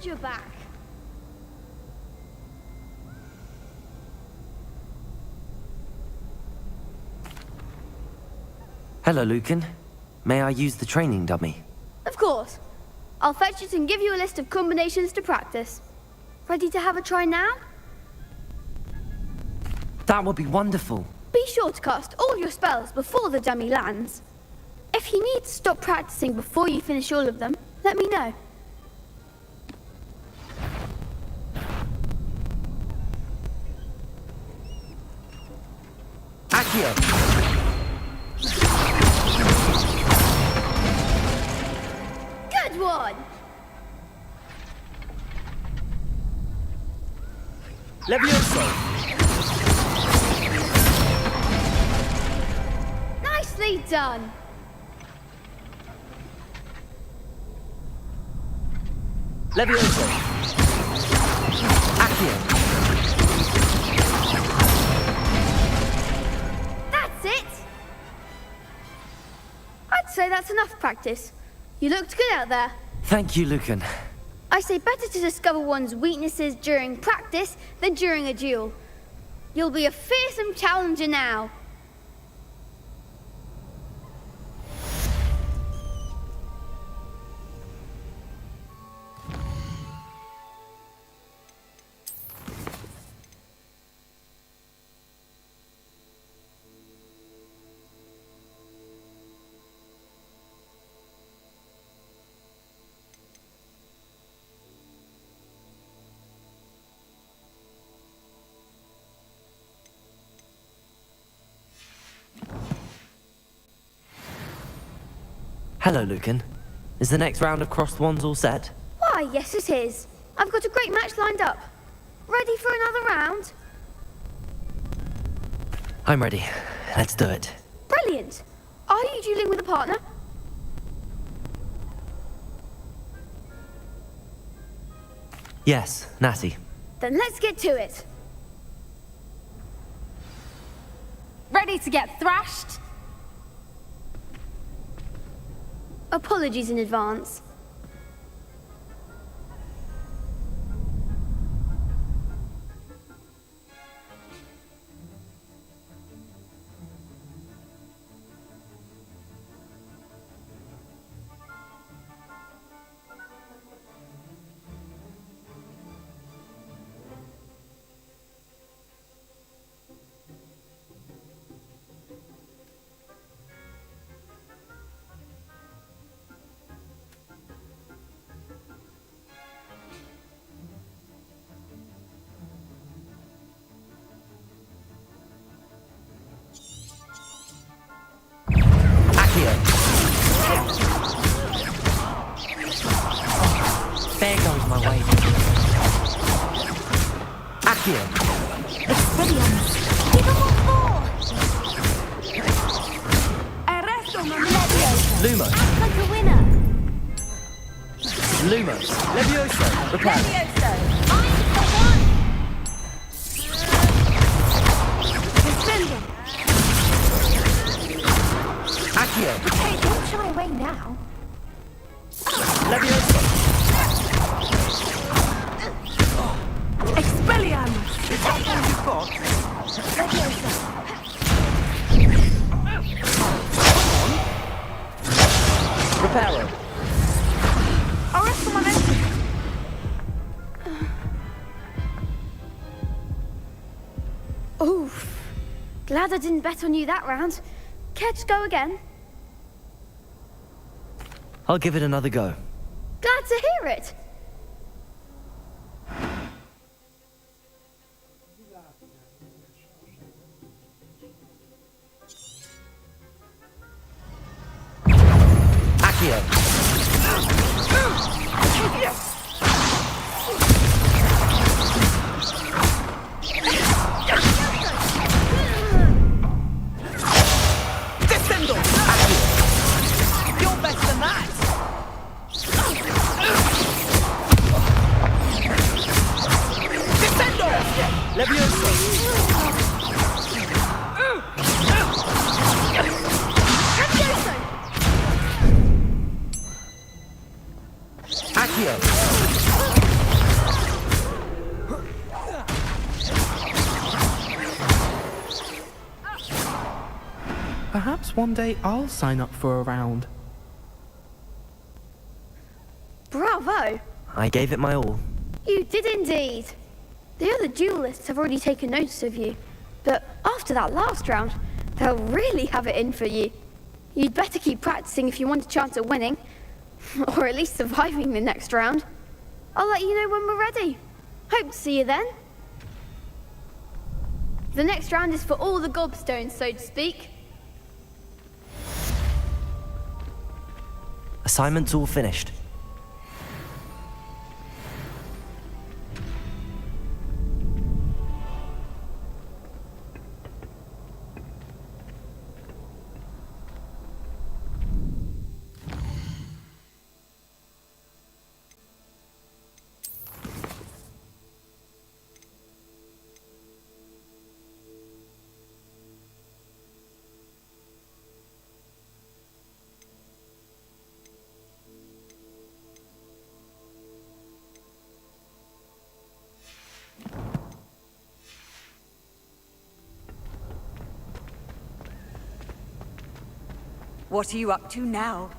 Glad you're back. Hello, Lucan. May I use the training dummy? Of course. I'll fetch it and give you a list of combinations to practice. Ready to have a try now? That would be wonderful. Be sure to cast all your spells before the dummy lands. If you need to stop practicing before you finish all of them, let me know. Accio! Good one! Levioso! Nicely done! Levioso! Accio! That's it! I'd say that's enough practice. You looked good out there. Thank you, Lucan. I say better to discover one's weaknesses during practice than during a duel. You'll be a fearsome challenger now. Hello, Lucan. Is the next round of crossed wands all set? Why, yes it is. I've got a great match lined up. Ready for another round? I'm ready. Let's do it. Brilliant. Are you dueling with a partner? Yes, Natty. Then let's get to it. Ready to get thrashed? Apologies in advance. There goes my way. Accio! Experience! Give them what for! Arresto Memória! Lumos! Act like a winner! Lumos! Levioso! Repel! Levioso! I'm the one! Defending! Accio! Hey, don't shy away now! Levioso! Expelliarmus! Is that all you've got? Levioso! Reparo! Arresto Memória! Oof. Glad I didn't bet on you that round. Care to go again? I'll give it another go. Glad to hear it. Accio! Descendo! You're better than that! Descendo! Levioso! Perhaps one day I'll sign up for a round. Bravo! I gave it my all. You did indeed. The other duelists have already taken notice of you, but after that last round, they'll really have it in for you. You'd better keep practicing if you want a chance at winning, or at least surviving the next round. I'll let you know when we're ready. Hope to see you then. The next round is for all the gobstones, so to speak. Assignment's all finished. What are you up to now?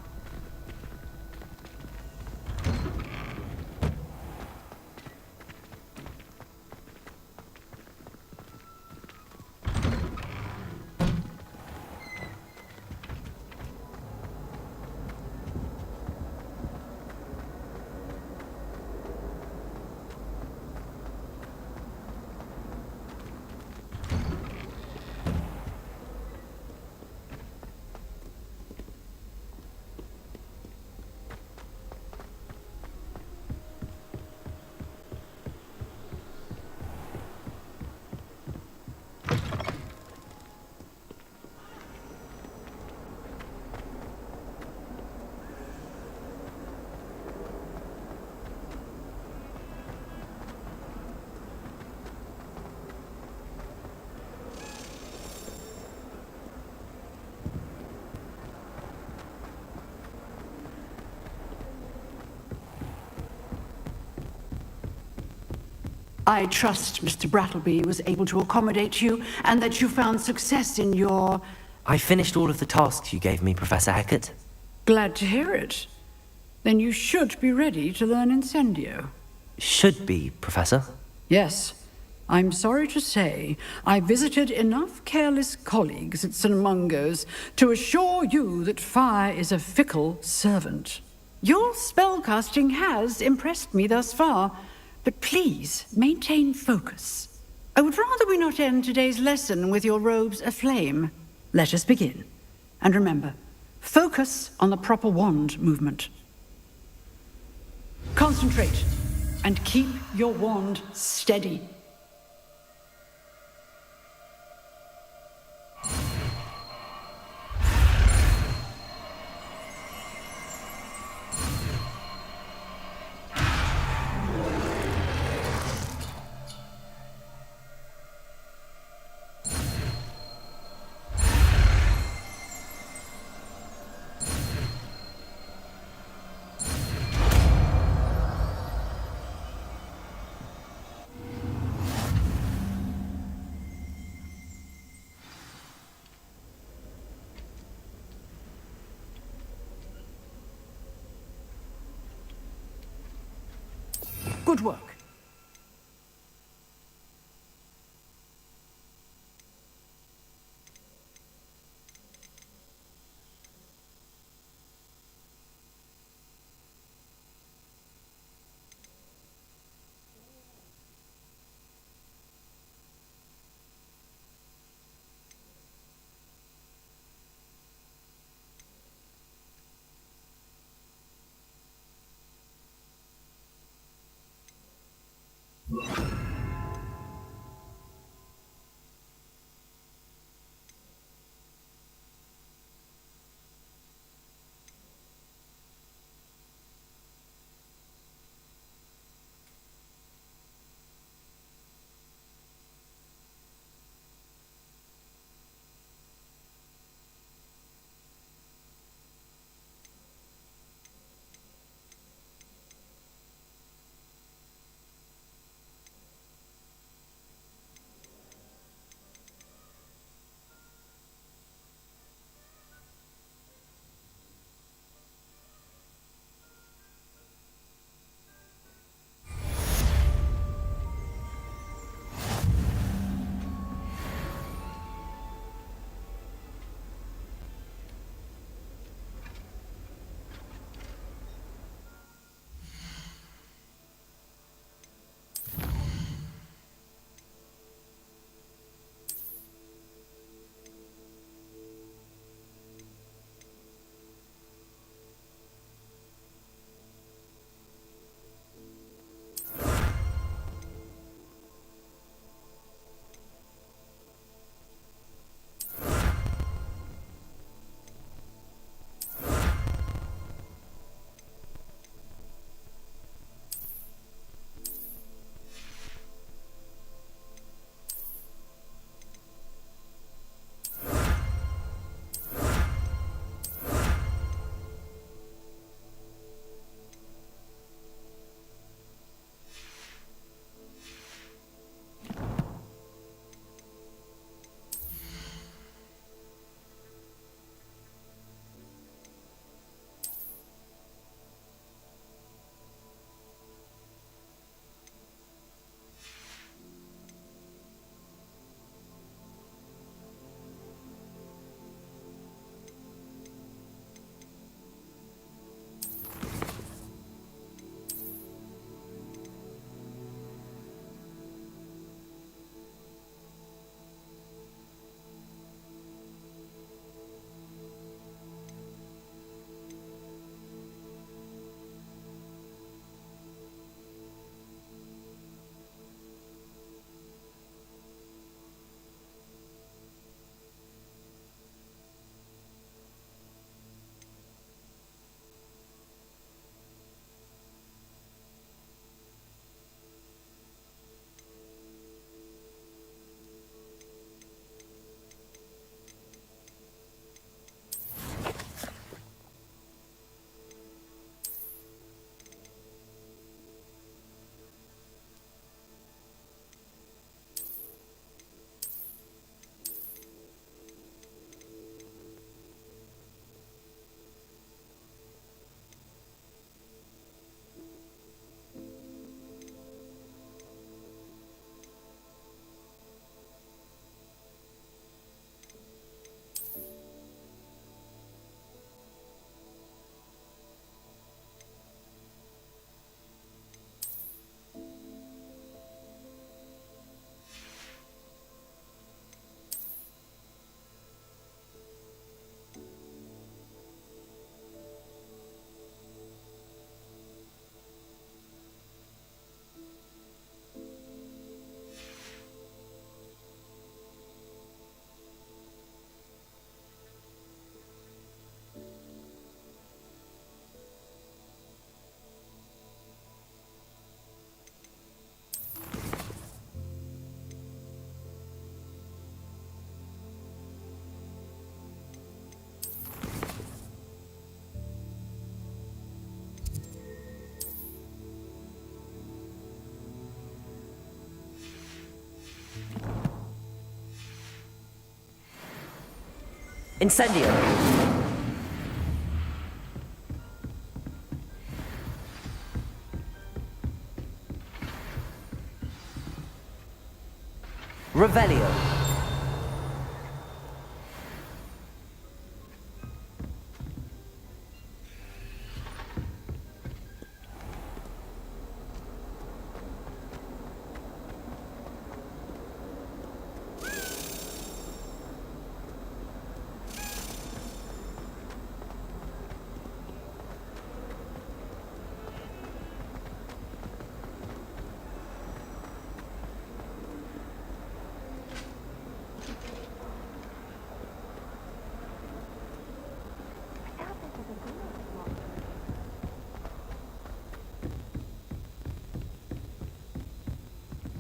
I trust Mr. Brattleby was able to accommodate you, and that you found success in your... I finished all of the tasks you gave me, Professor Hackett. Glad to hear it. Then you should be ready to learn Incendio. Should be, Professor. Yes. I'm sorry to say, I visited enough careless colleagues at St. Mungo's to assure you that fire is a fickle servant. Your spellcasting has impressed me thus far, but please maintain focus. I would rather we not end today's lesson with your robes aflame. Let us begin. And remember, focus on the proper wand movement. Concentrate, and keep your wand steady. Good work. Incendio! Revelio!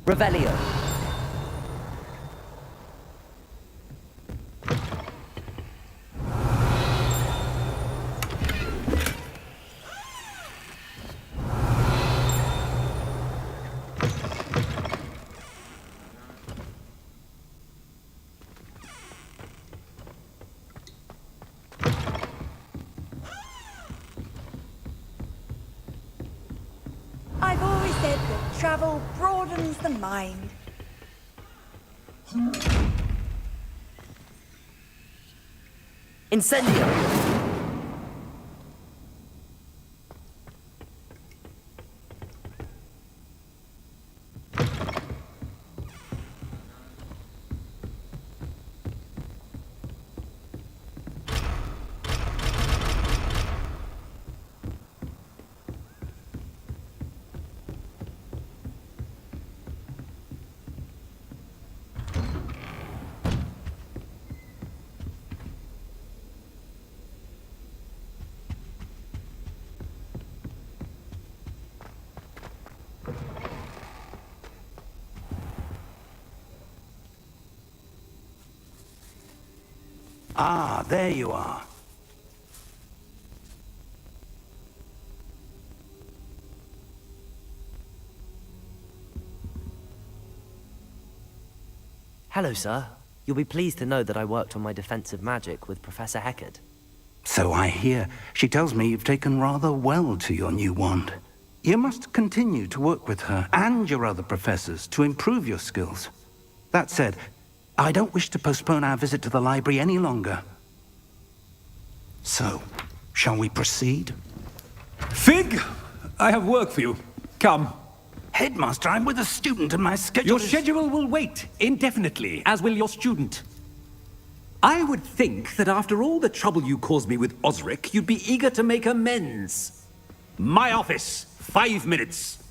Revelio! I've always said that travel broadens the mind. Incendio! Ah, there you are. Hello, sir. You'll be pleased to know that I worked on my defensive magic with Professor Heckard. So I hear. She tells me you've taken rather well to your new wand. You must continue to work with her and your other professors to improve your skills. That said, I don't wish to postpone our visit to the library any longer. So, shall we proceed? Fig, I have work for you. Come. Headmaster, I'm with a student and my schedule Your is... schedule will wait indefinitely, as will your student. I would think that after all the trouble you caused me with Osric, you'd be eager to make amends. My office, 5 minutes.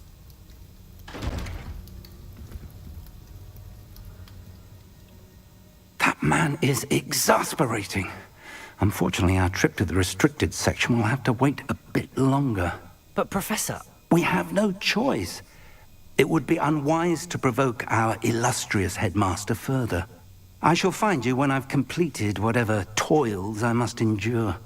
That man is exasperating. Unfortunately, our trip to the restricted section will have to wait a bit longer. But, Professor... We have no choice. It would be unwise to provoke our illustrious headmaster further. I shall find you when I've completed whatever toils I must endure.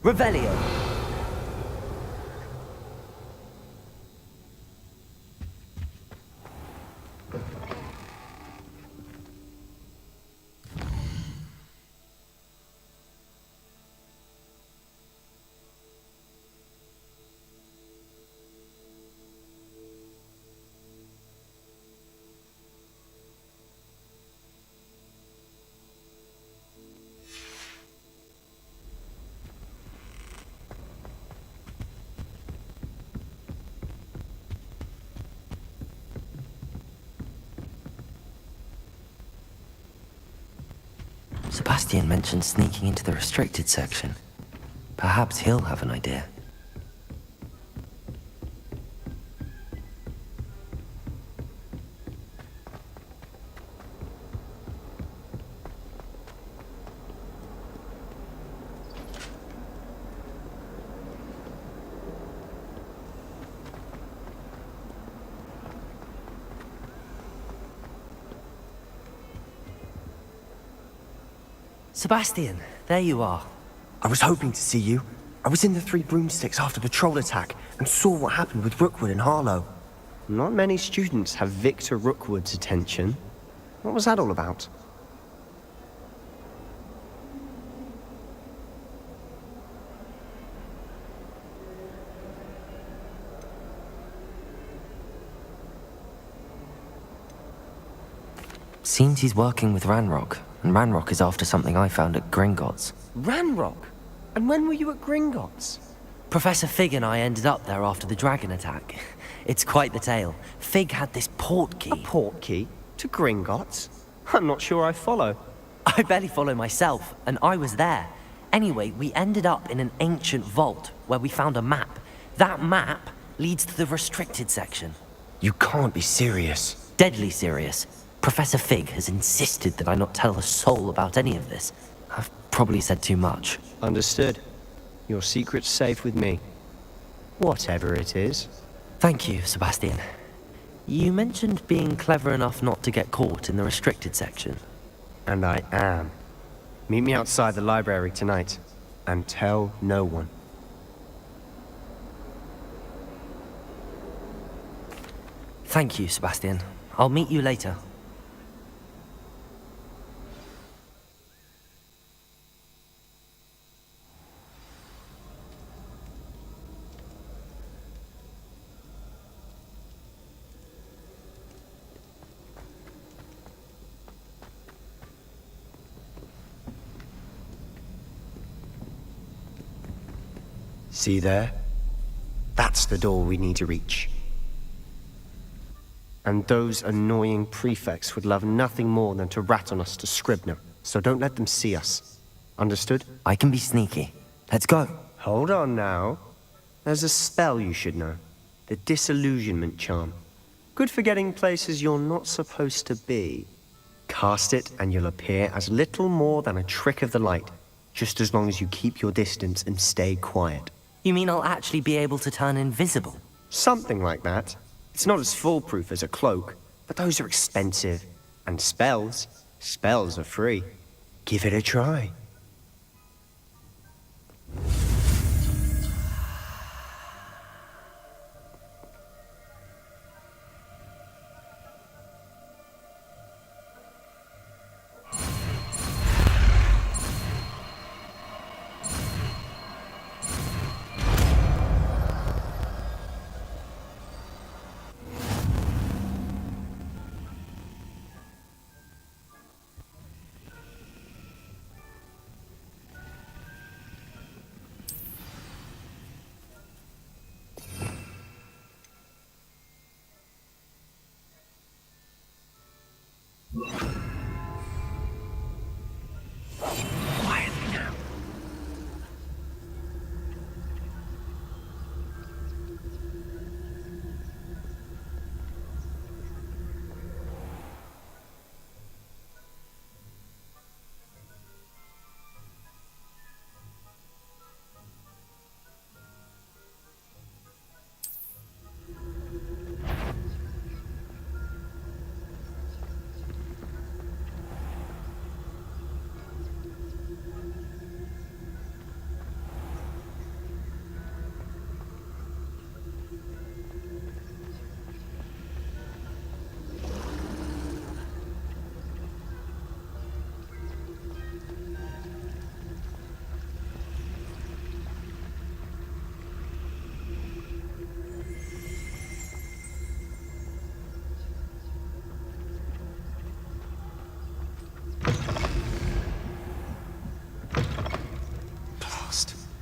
Revelio! Sebastian mentioned sneaking into the restricted section. Perhaps he'll have an idea. Sebastian, there you are. I was hoping to see you. I was in the Three Broomsticks after the troll attack and saw what happened with Rookwood and Harlow. Not many students have Victor Rookwood's attention. What was that all about? Seems he's working with Ranrock, and Ranrock is after something I found at Gringotts. Ranrock? And when were you at Gringotts? Professor Fig and I ended up there after the dragon attack. It's quite the tale. Fig had this port key. A port key? To Gringotts? I'm not sure I follow. I barely follow myself, and I was there. Anyway, we ended up in an ancient vault where we found a map. That map leads to the restricted section. You can't be serious. Deadly serious. Professor Fig has insisted that I not tell a soul about any of this. I've probably said too much. Understood. Your secret's safe with me. Whatever it is. Thank you, Sebastian. You mentioned being clever enough not to get caught in the restricted section. And I am. Meet me outside the library tonight, and tell no one. Thank you, Sebastian. I'll meet you later. See there? That's the door we need to reach. And those annoying prefects would love nothing more than to rat on us to Scribner, so don't let them see us. Understood? I can be sneaky. Let's go. Hold on now. There's a spell you should know. The Disillusionment Charm. Good for getting places you're not supposed to be. Cast it and you'll appear as little more than a trick of the light, just as long as you keep your distance and stay quiet. You mean I'll actually be able to turn invisible? Something like that. It's not as foolproof as a cloak, but those are expensive. And spells are free. Give it a try. Quietly now.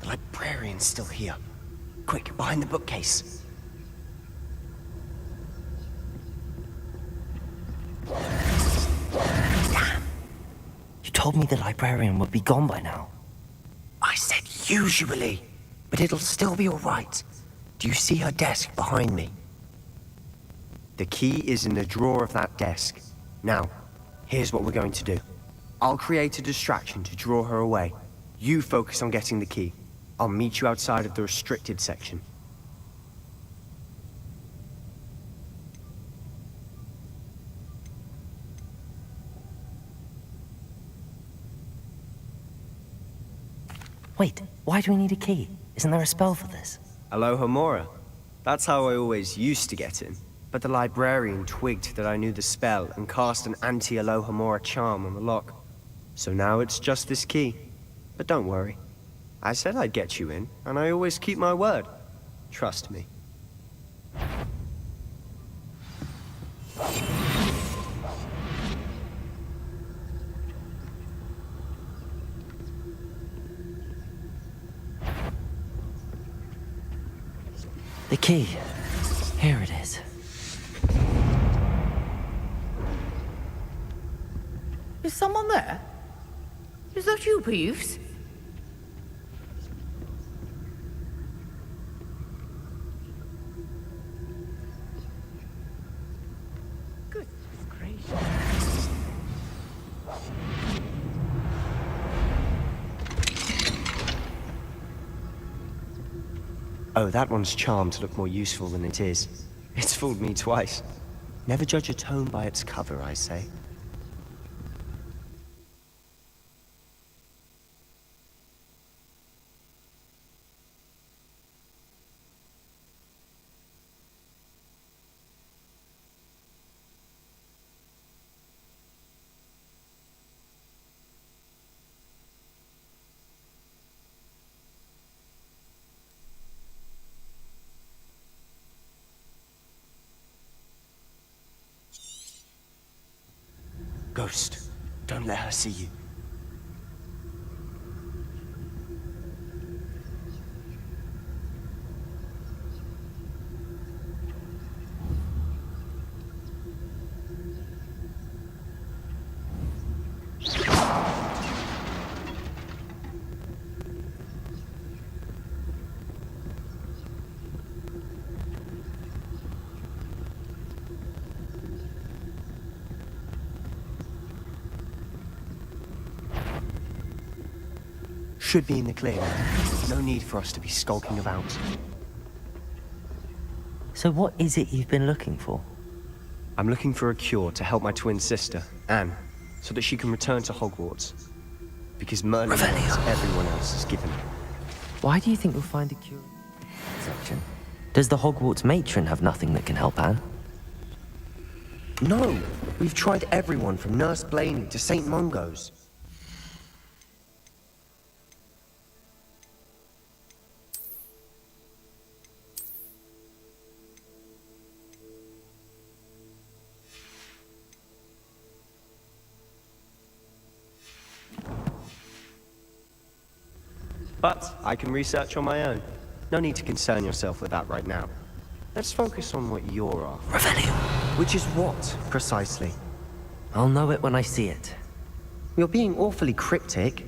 The librarian's still here. Quick, behind the bookcase. Damn. You told me the librarian would be gone by now. I said usually, but it'll still be all right. Do you see her desk behind me? The key is in the drawer of that desk. Now, here's what we're going to do. I'll create a distraction to draw her away. You focus on getting the key. I'll meet you outside of the restricted section. Wait, why do we need a key? Isn't there a spell for this? Alohomora. That's how I always used to get in. But the librarian twigged that I knew the spell and cast an anti-Alohomora charm on the lock. So now it's just this key. But don't worry. I said I'd get you in, and I always keep my word. Trust me. The key. Here it is. Is someone there? Is that you, Peeves? Goodness gracious. Oh, that one's charmed to look more useful than it is. It's fooled me twice. Never judge a tome by its cover, I say. Ghost, don't let her see you. Should be in the clear now. No need for us to be skulking about. So what is it you've been looking for? I'm looking for a cure to help my twin sister, Anne, so that she can return to Hogwarts. Because Merlin wants everyone else is given it. Why do you think we'll find a cure? Section. Does the Hogwarts matron have nothing that can help Anne? No, we've tried everyone from Nurse Blaney to St. Mungo's. But I can research on my own. No need to concern yourself with that right now. Let's focus on what you're after. Revelio. Which is what, precisely? I'll know it when I see it. You're being awfully cryptic.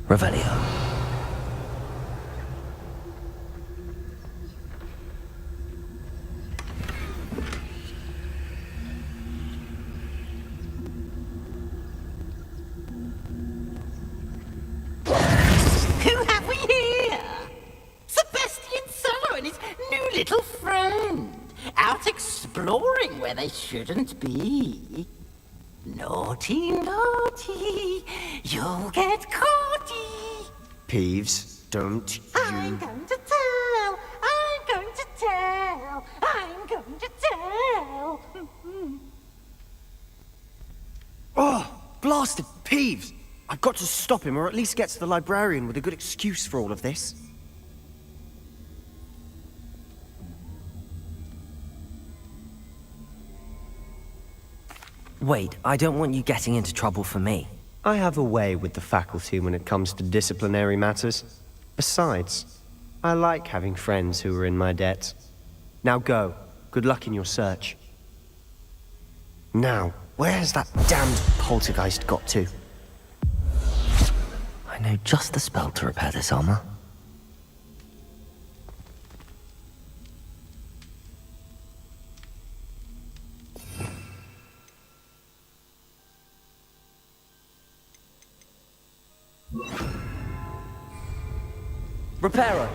Revelio. Who have we here? Sebastian Solo and his new little friend. Out exploring where they shouldn't be. Naughty, naughty, you'll get caughty. Peeves, don't you... I'm going to tell, I'm going to tell, I'm going to tell. Oh, blasted Peeves! I've got to stop him, or at least get to the librarian with a good excuse for all of this. Wait, I don't want you getting into trouble for me. I have a way with the faculty when it comes to disciplinary matters. Besides, I like having friends who are in my debt. Now go. Good luck in your search. Now, where has that damned poltergeist got to? I know just the spell to repair this armor. Repairer!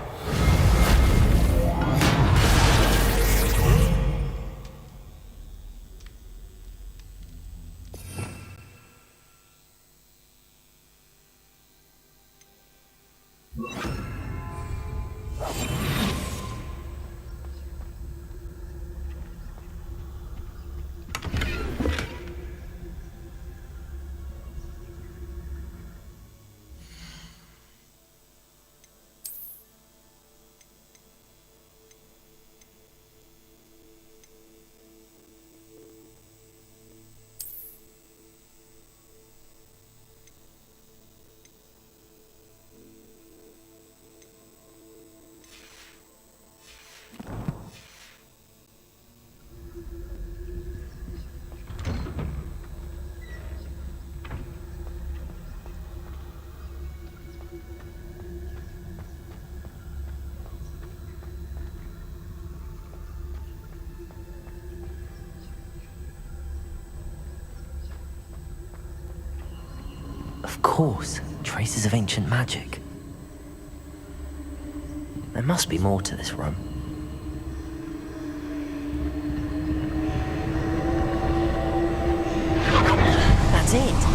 Of course, traces of ancient magic. There must be more to this room. That's it!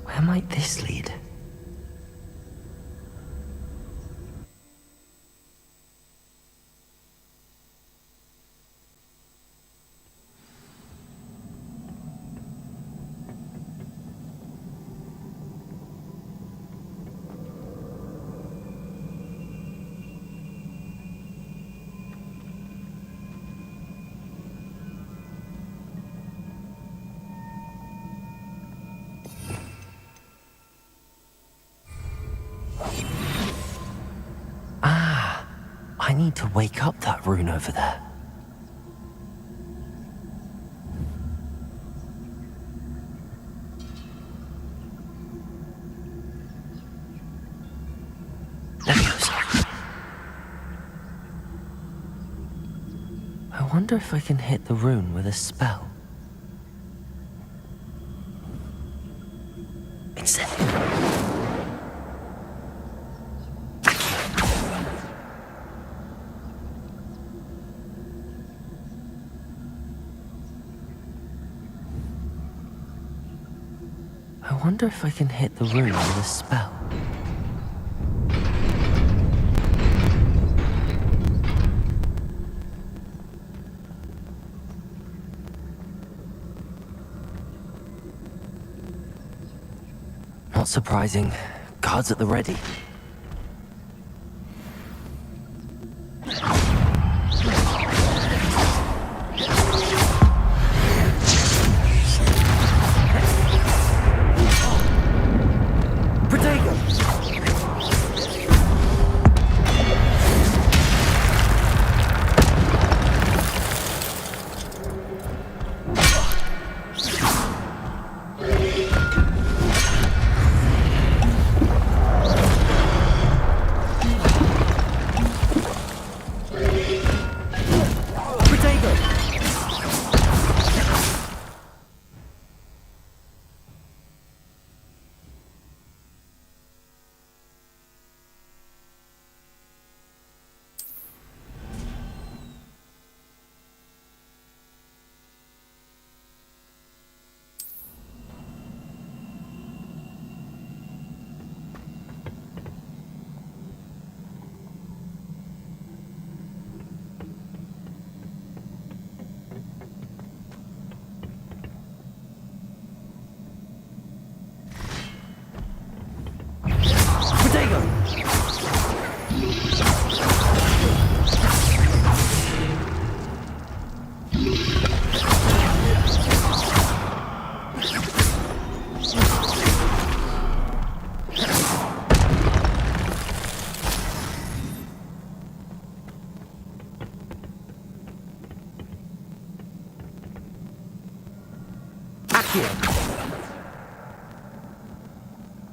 Where might this lead? I need to wake up that rune over there. Leviosa. I wonder if I can hit the rune with a spell. It's there. I wonder if I can hit the room with a spell. Not surprising. Guards at the ready.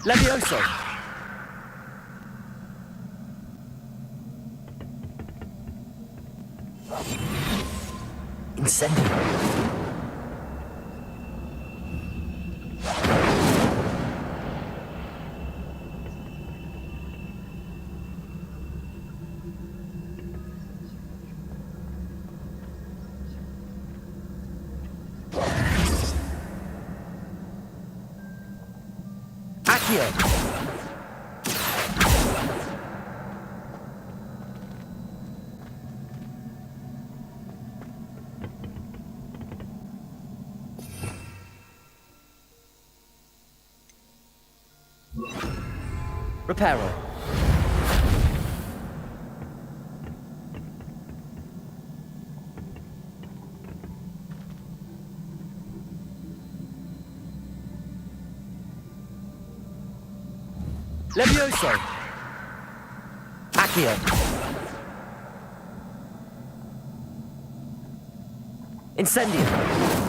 Levioso! Incendio! Reparo. Levioso. Accio. Incendio.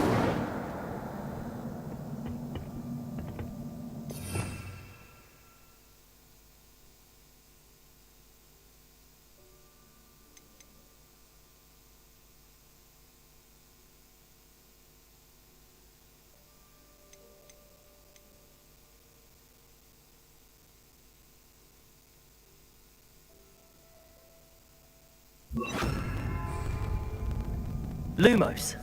Lumos.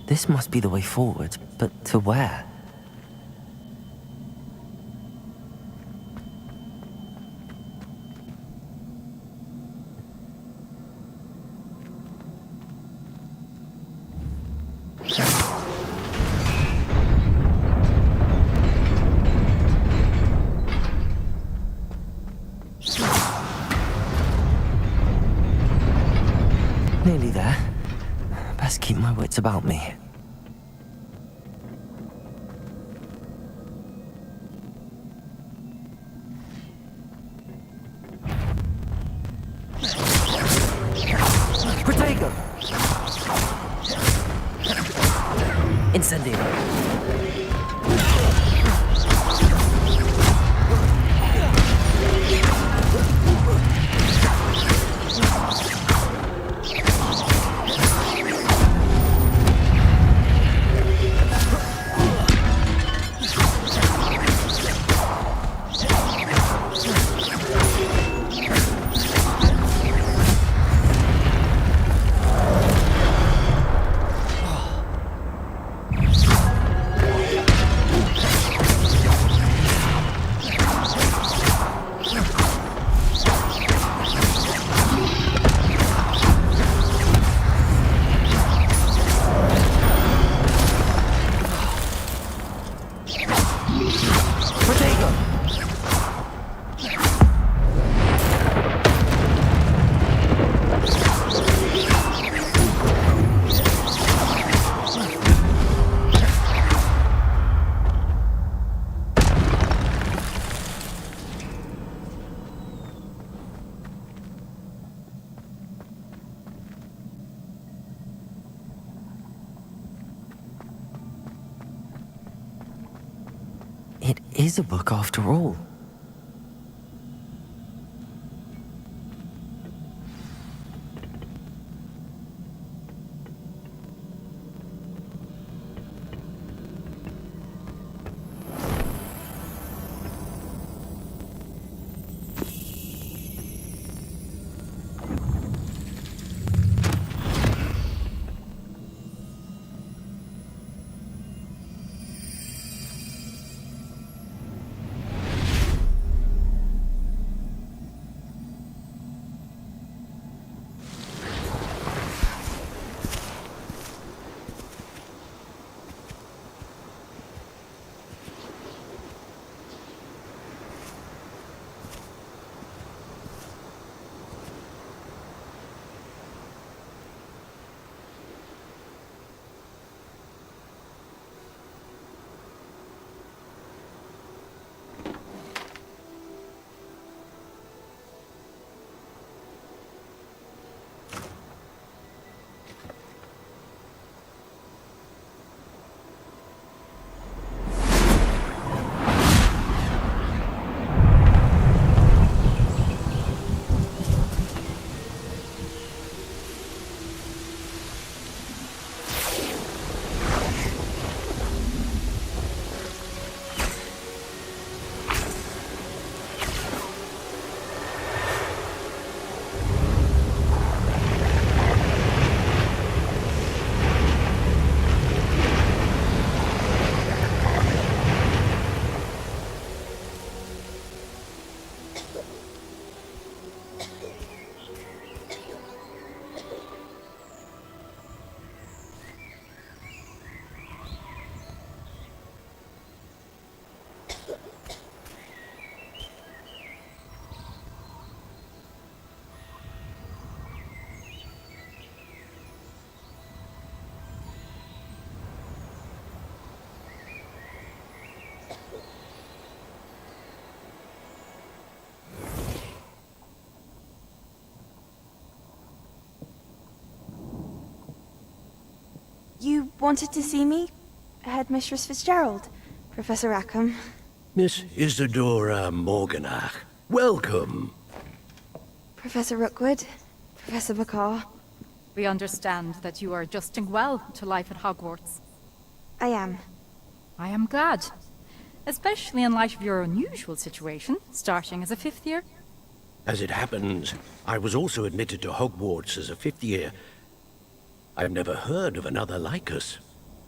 This must be the way forward, but to where? Nearly there. Best keep my wits about me. Protego! Incendio! It is a book after all. You wanted to see me? Headmistress Fitzgerald, Professor Rackham. Miss Isadora Morganach, welcome. Professor Rookwood, Professor McCaw. We understand that you are adjusting well to life at Hogwarts. I am. I am glad. Especially in light of your unusual situation, starting as a 5th year. As it happens, I was also admitted to Hogwarts as a 5th year. I've never heard of another like us.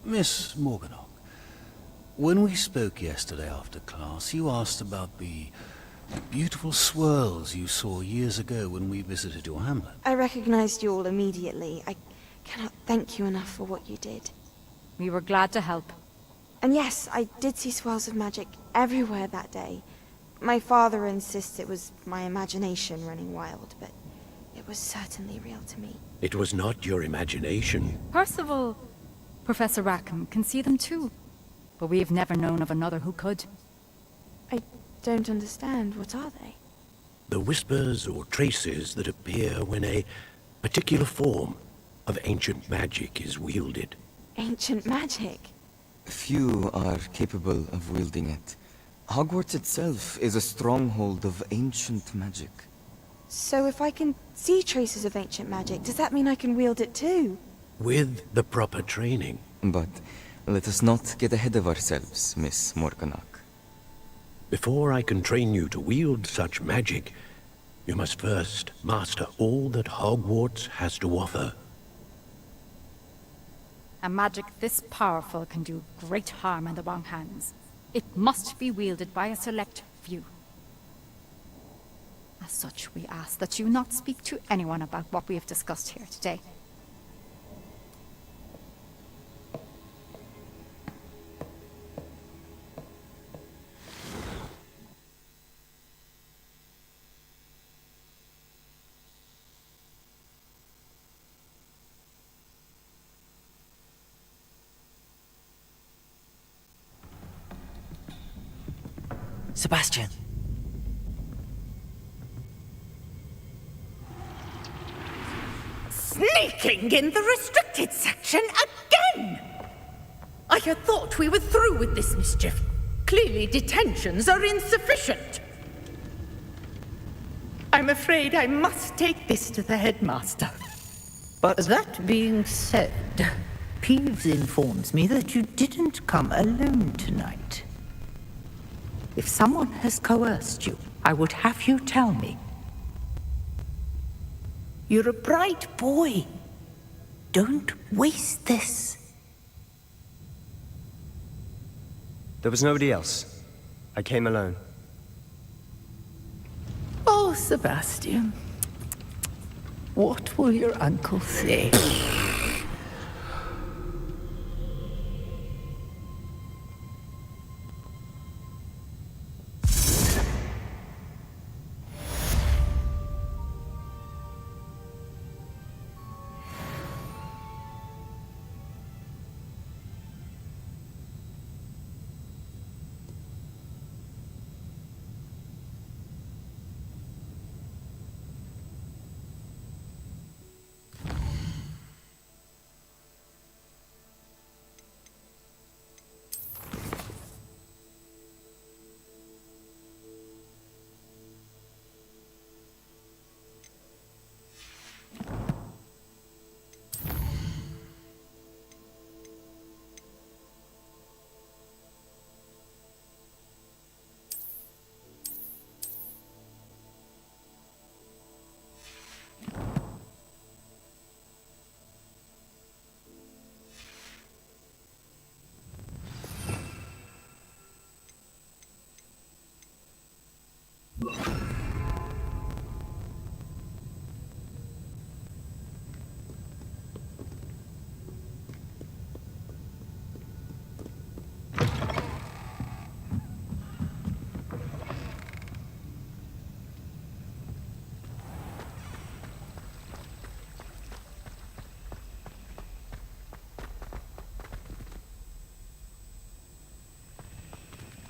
Miss Morganach, when we spoke yesterday after class, you asked about the beautiful swirls you saw years ago when we visited your hamlet. I recognized you all immediately. I cannot thank you enough for what you did. We were glad to help. And yes, I did see swirls of magic everywhere that day. My father insists it was my imagination running wild, but it was certainly real to me. It was not your imagination. Percival, Professor Rackham can see them too. But we've never known of another who could. I don't understand. What are they? The whispers or traces that appear when a particular form of ancient magic is wielded. Ancient magic? Few are capable of wielding it. Hogwarts itself is a stronghold of ancient magic. So if I can see traces of ancient magic, does that mean I can wield it too? With the proper training. But let us not get ahead of ourselves, Miss Morganach. Before I can train you to wield such magic, you must first master all that Hogwarts has to offer. A magic this powerful can do great harm in the wrong hands. It must be wielded by a select few. As such, we ask that you not speak to anyone about what we have discussed here today. Sebastian. Sneaking in the restricted section again! I had thought we were through with this mischief. Clearly detentions are insufficient. I'm afraid I must take this to the headmaster. But that being said, Peeves informs me that you didn't come alone tonight. If someone has coerced you, I would have you tell me. You're a bright boy. Don't waste this. There was nobody else. I came alone. Oh, Sebastian. What will your uncle say?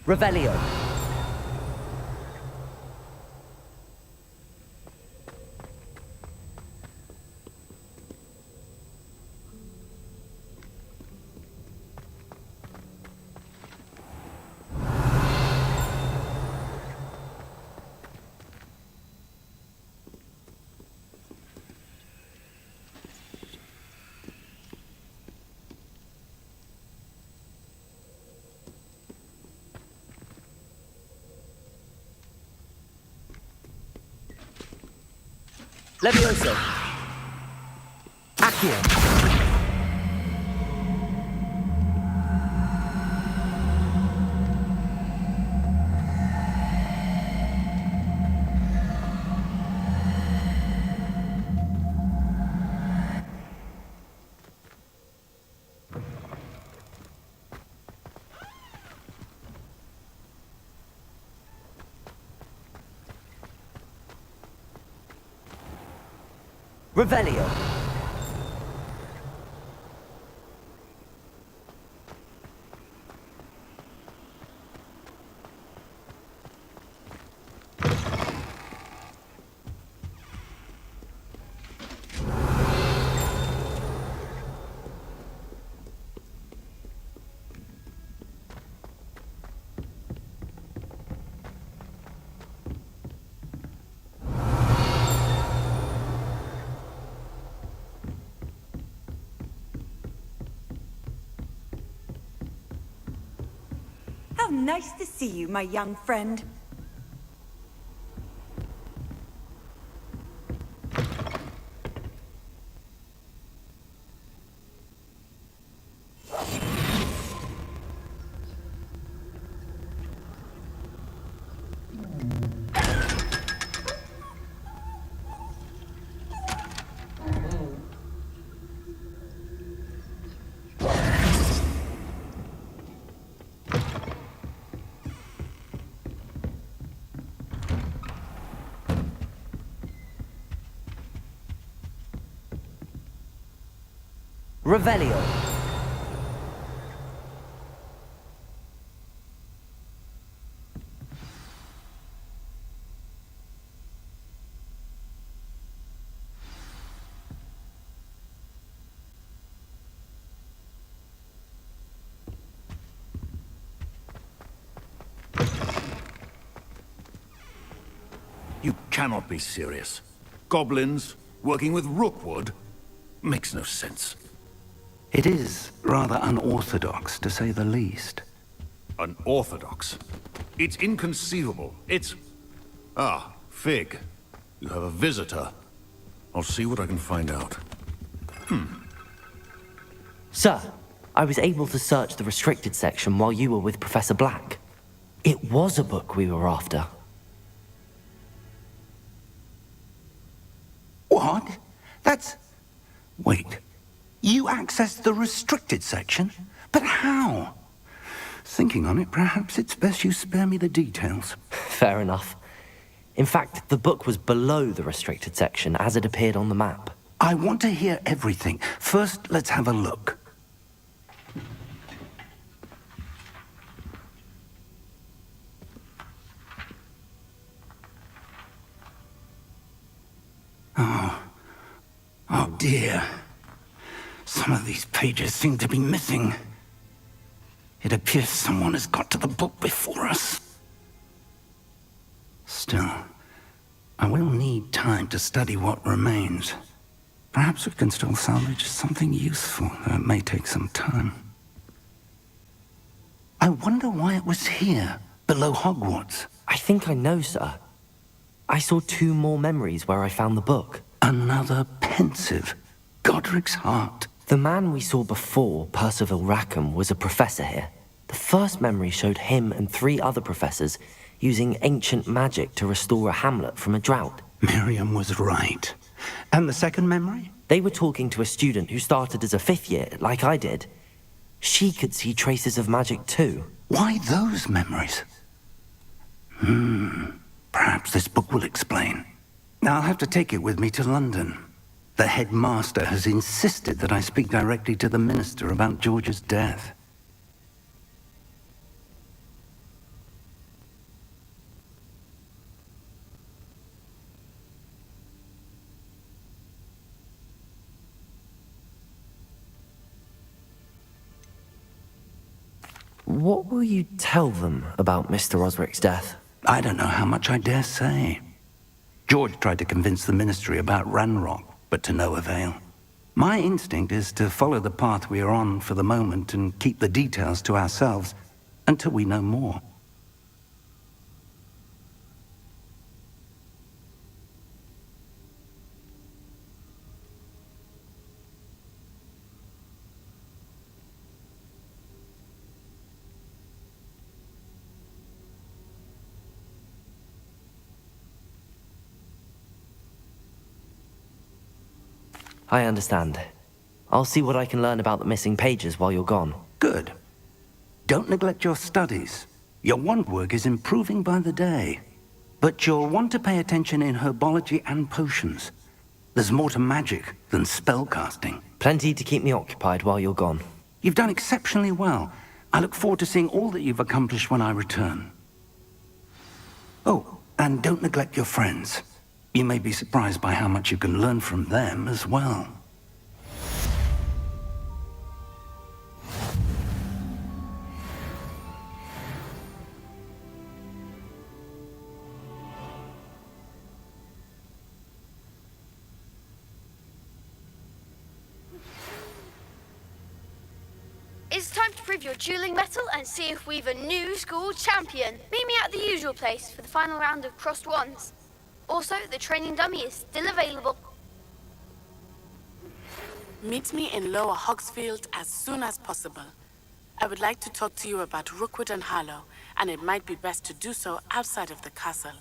Revelio. Levioso. Accio. Revelio. How nice to see you, my young friend. Revelio. You cannot be serious. Goblins working with Rookwood makes no sense. It is rather unorthodox, to say the least. Unorthodox? It's inconceivable. It's... Ah, Fig. You have a visitor. I'll see what I can find out. Sir, I was able to search the restricted section while you were with Professor Black. It was a book we were after. What? That's... Wait. You accessed the restricted section? But how? Thinking on it, perhaps it's best you spare me the details. Fair enough. In fact, the book was below the restricted section as it appeared on the map. I want to hear everything. First, let's have a look. Oh dear. Some of these pages seem to be missing. It appears someone has got to the book before us. Still, I will need time to study what remains. Perhaps we can still salvage something useful, though it may take some time. I wonder why it was here, below Hogwarts. I think I know, sir. I saw 2 more memories where I found the book. Another pensive. Godric's heart. The man we saw before, Percival Rackham, was a professor here. The first memory showed him and 3 other professors using ancient magic to restore a hamlet from a drought. Miriam was right. And the second memory? They were talking to a student who started as a 5th year, like I did. She could see traces of magic too. Why those memories? Perhaps this book will explain. I'll have to take it with me to London. The headmaster has insisted that I speak directly to the minister about George's death. What will you tell them about Mr. Osric's death? I don't know how much I dare say. George tried to convince the ministry about Ranrock, but to no avail. My instinct is to follow the path we are on for the moment and keep the details to ourselves until we know more. I understand. I'll see what I can learn about the missing pages while you're gone. Good. Don't neglect your studies. Your wand work is improving by the day. But you'll want to pay attention in herbology and potions. There's more to magic than spellcasting. Plenty to keep me occupied while you're gone. You've done exceptionally well. I look forward to seeing all that you've accomplished when I return. Oh, and don't neglect your friends. You may be surprised by how much you can learn from them as well. It's time to prove your dueling mettle and see if we've a new school champion. Meet me at the usual place for the final round of crossed wands. Also, the training dummy is still available. Meet me in Lower Hogsfield as soon as possible. I would like to talk to you about Rookwood and Harlow, and it might be best to do so outside of the castle.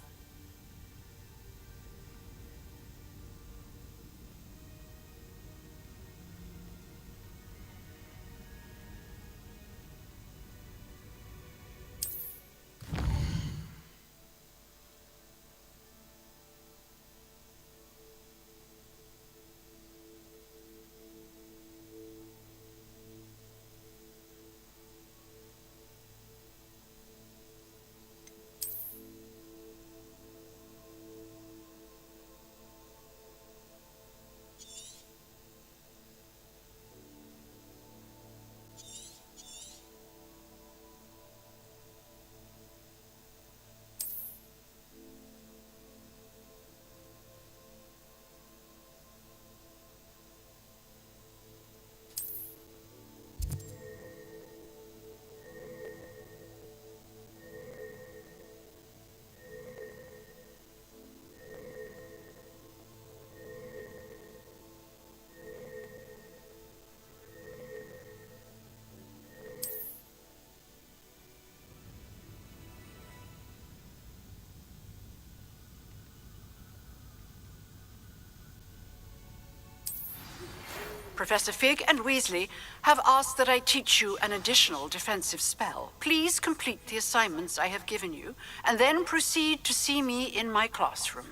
Professor Fig and Weasley have asked that I teach you an additional defensive spell. Please complete the assignments I have given you, and then proceed to see me in my classroom.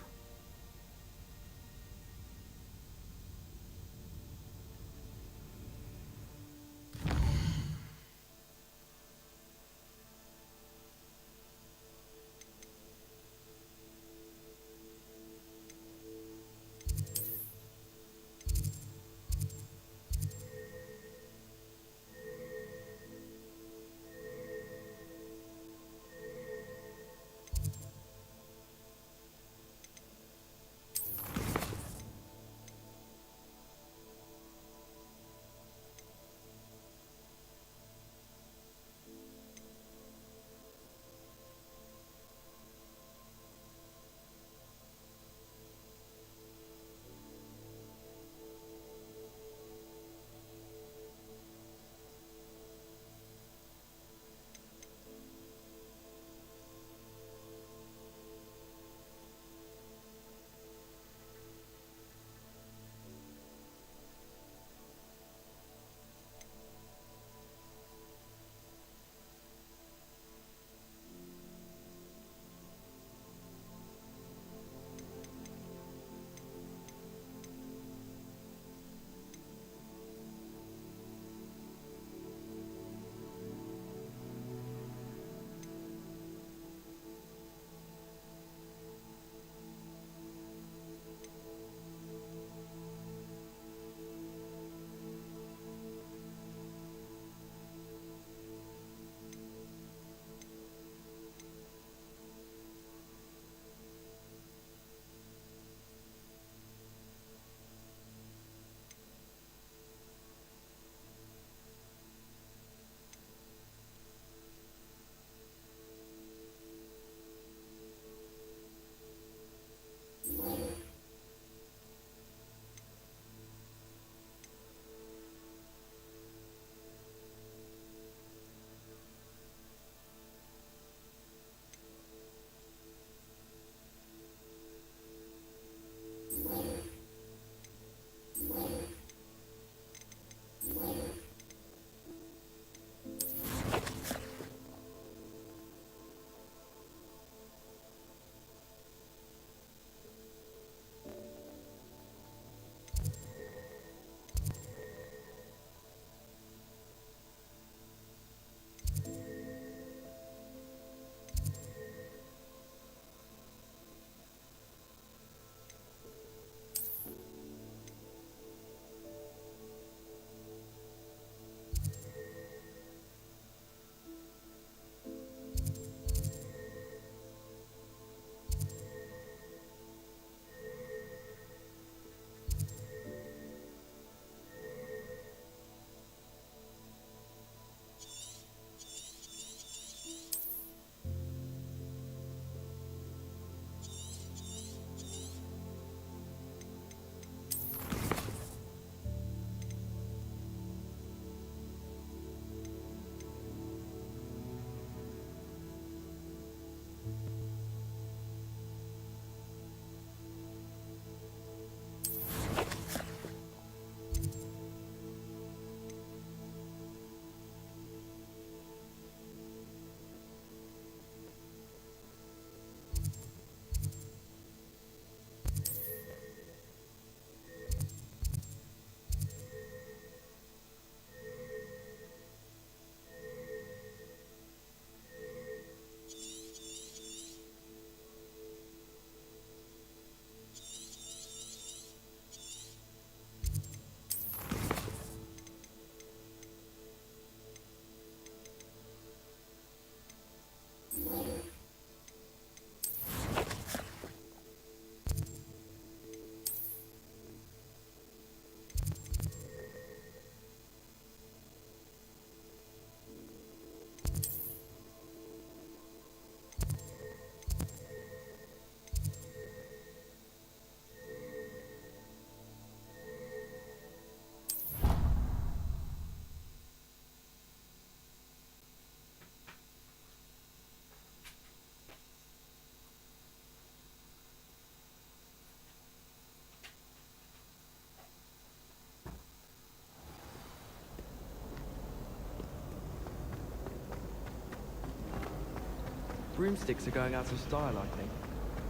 Broomsticks are going out of style, I think.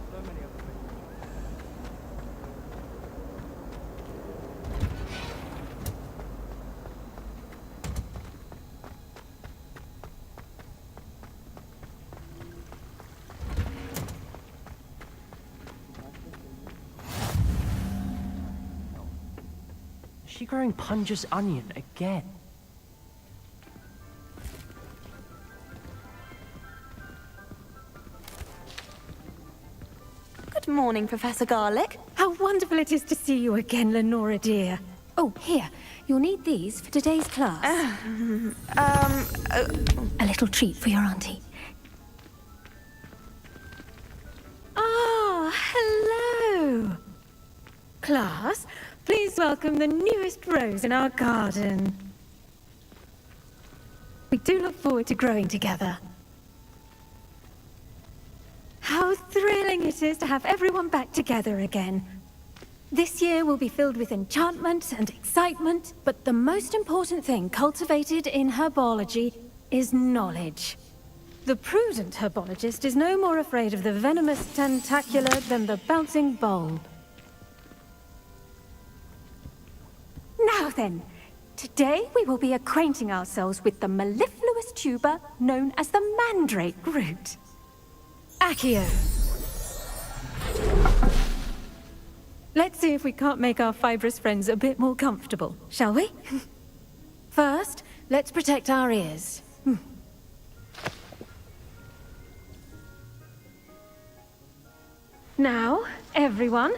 So many other things. Is she growing Punja's onion again? Good morning, Professor Garlick. How wonderful it is to see you again, Lenora dear. Oh, here. You'll need these for today's class. A little treat for your auntie. Ah, hello. Class, please welcome the newest rose in our garden. We do look forward to growing together. How thrilling it is to have everyone back together again. This year will be filled with enchantment and excitement, but the most important thing cultivated in herbology is knowledge. The prudent herbologist is no more afraid of the venomous tentacular than the bouncing bulb. Now then, today we will be acquainting ourselves with the mellifluous tuber known as the mandrake root. Accio. Let's see if we can't make our fibrous friends a bit more comfortable, shall we? First, let's protect our ears. Now, everyone,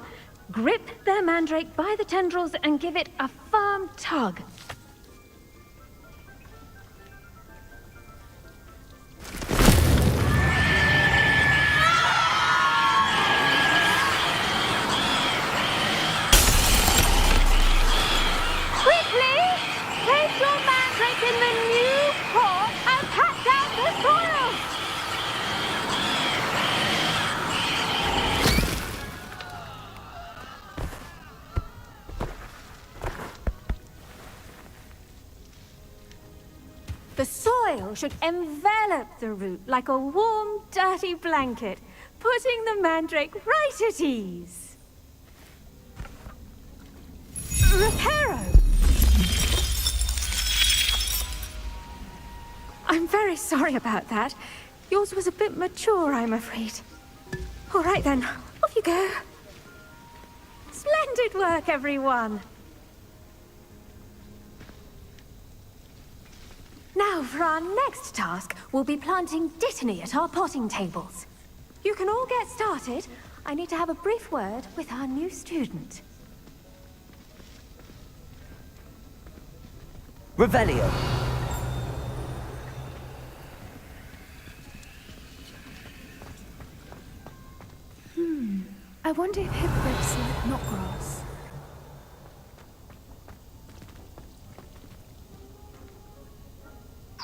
grip their mandrake by the tendrils and give it a firm tug. The soil should envelop the root like a warm, dirty blanket, putting the mandrake right at ease. Reparo! I'm very sorry about that. Yours was a bit mature, I'm afraid. All right then, off you go. Splendid work, everyone. Now, for our next task, we'll be planting dittany at our potting tables. You can all get started. I need to have a brief word with our new student. Revelio. I wonder if hippogriffs like knotgrass.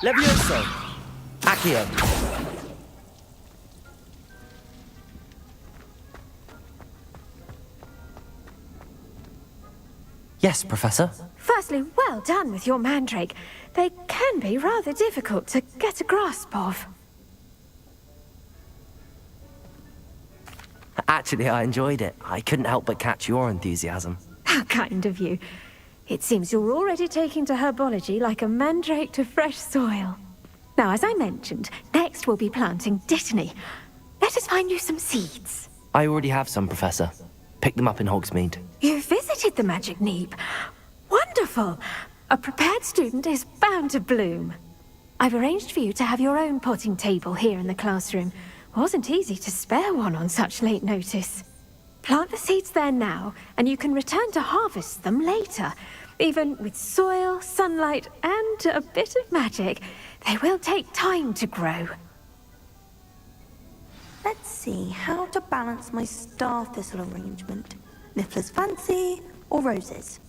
Levioso. Accio. Yes, Professor. Firstly, well done with your mandrake. They can be rather difficult to get a grasp of. Actually, I enjoyed it. I couldn't help but catch your enthusiasm. How kind of you. It seems you're already taking to herbology like a mandrake to fresh soil. Now, as I mentioned, next we'll be planting dittany. Let us find you some seeds. I already have some, Professor. Picked them up in Hogsmeade. You visited the Magic Neep. Wonderful! A prepared student is bound to bloom. I've arranged for you to have your own potting table here in the classroom. Wasn't easy to spare one on such late notice. Plant the seeds there now, and you can return to harvest them later. Even with soil, sunlight, and a bit of magic, they will take time to grow. Let's see how to balance my star thistle arrangement. Niffler's fancy or roses?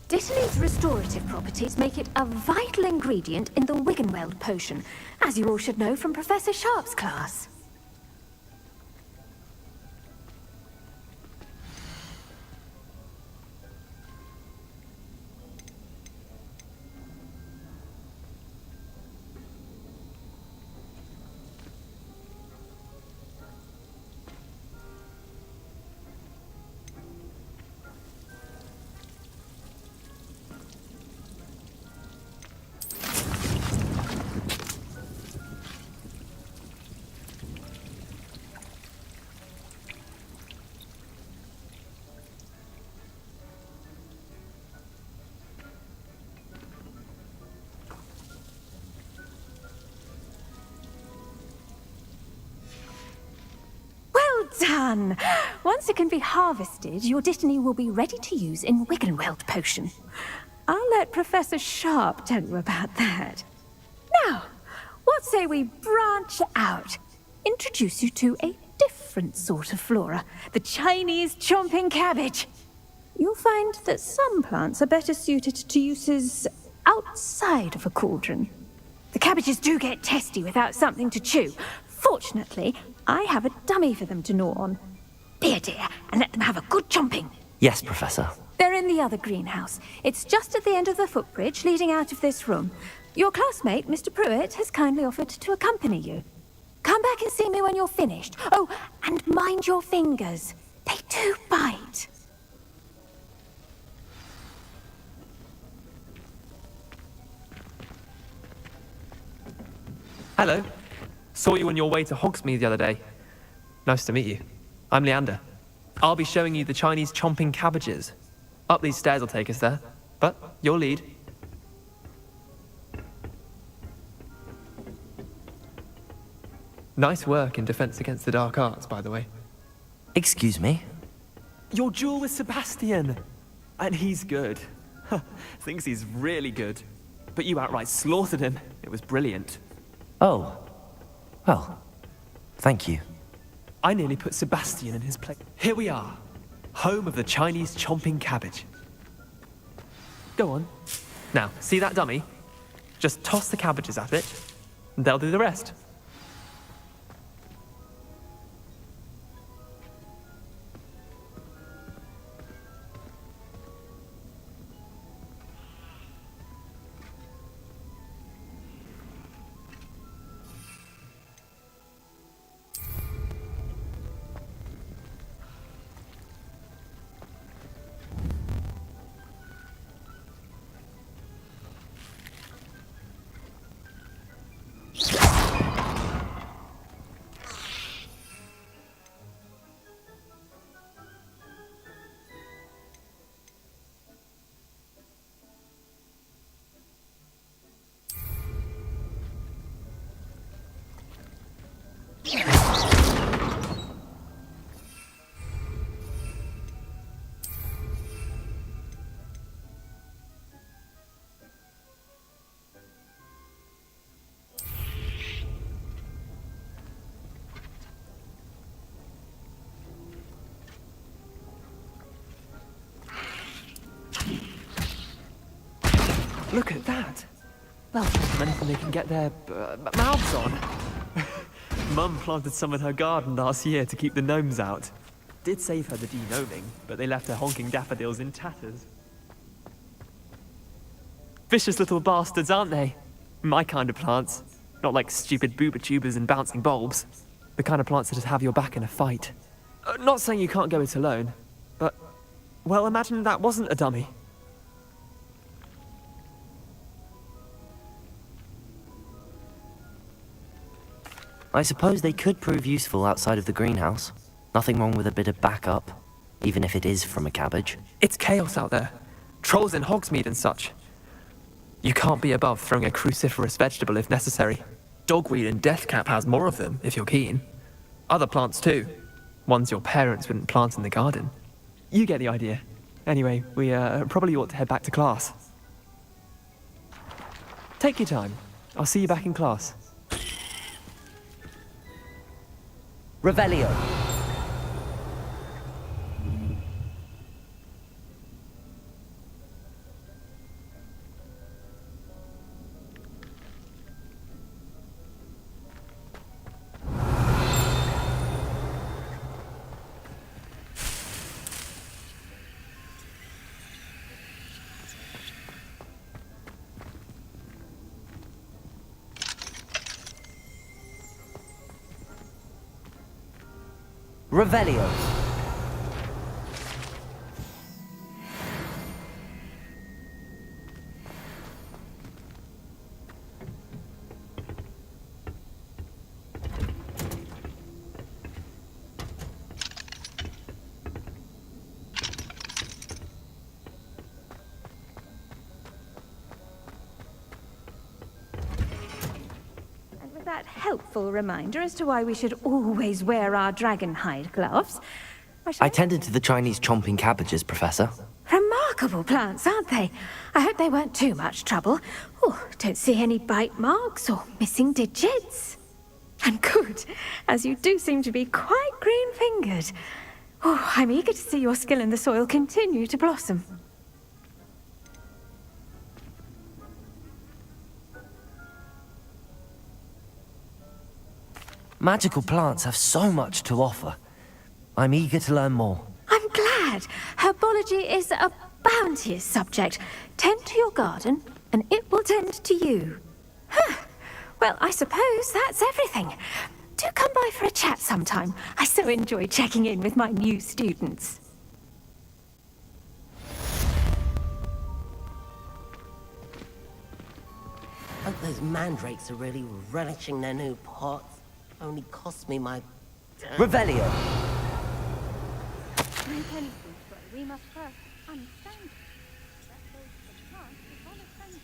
Dittany's restorative properties make it a vital ingredient in the Wiggenweld potion, as you all should know from Professor Sharp's class. done! Once it can be harvested, your Dittany will be ready to use in Wiggenweld potion. I'll let Professor Sharp tell you about that. Now, what say we branch out? Introduce you to a different sort of flora, the Chinese chomping cabbage. You'll find that some plants are better suited to uses outside of a cauldron. The cabbages do get testy without something to chew. Fortunately, I have a dummy for them to gnaw on. Be a dear, and let them have a good chomping. Yes, Professor. They're in the other greenhouse. It's just at the end of the footbridge leading out of this room. Your classmate, Mr. Pruitt, has kindly offered to accompany you. Come back and see me when you're finished. Oh, and mind your fingers. They do bite. Hello. Saw you on your way to Hogsmeade the other day. Nice to meet you. I'm Leander. I'll be showing you the Chinese chomping cabbages. Up these stairs will take us there, but you'll lead. Nice work in Defense Against the Dark Arts, by the way. Excuse me? Your duel with Sebastian! And he's good. Thinks he's really good. But you outright slaughtered him. It was brilliant. Oh. Well, thank you. I nearly put Sebastian in his place. Here we are. Home of the Chinese chomping cabbage. Go on. Now, see that dummy? Just toss the cabbages at it, and they'll do the rest. Look at that! Well, anything they can get their mouths on. Mum planted some in her garden last year to keep the gnomes out. Did save her the de-gnoming, but they left her honking daffodils in tatters. Vicious little bastards, aren't they? My kind of plants. Not like stupid booba tubers and bouncing bulbs. The kind of plants that just have your back in a fight. Not saying you can't go it alone, but... well, imagine that wasn't a dummy. I suppose they could prove useful outside of the greenhouse. Nothing wrong with a bit of backup, even if it is from a cabbage. It's chaos out there. Trolls in Hogsmeade and such. You can't be above throwing a cruciferous vegetable if necessary. Dogweed and deathcap has more of them, if you're keen. Other plants too. Ones your parents wouldn't plant in the garden. You get the idea. Anyway, we probably ought to head back to class. Take your time. I'll see you back in class. Revelio. Revelio. And with that helpful reminder as to why we should always wear our dragon hide gloves. I tended to the Chinese chomping cabbages, Professor. Remarkable plants, aren't they? I hope they weren't too much trouble. Oh, don't see any bite marks or missing digits. And good, as you do seem to be quite green-fingered. Oh, I'm eager to see your skill in the soil continue to blossom. Magical plants have so much to offer. I'm eager to learn more. I'm glad. Herbology is a bounteous subject. Tend to your garden, and it will tend to you. Huh. Well, I suppose that's everything. Do come by for a chat sometime. I so enjoy checking in with my new students. Hope those mandrakes are really relishing their new pots. Only cost me my... Revelio! We must first understand. The plant is one of friendship,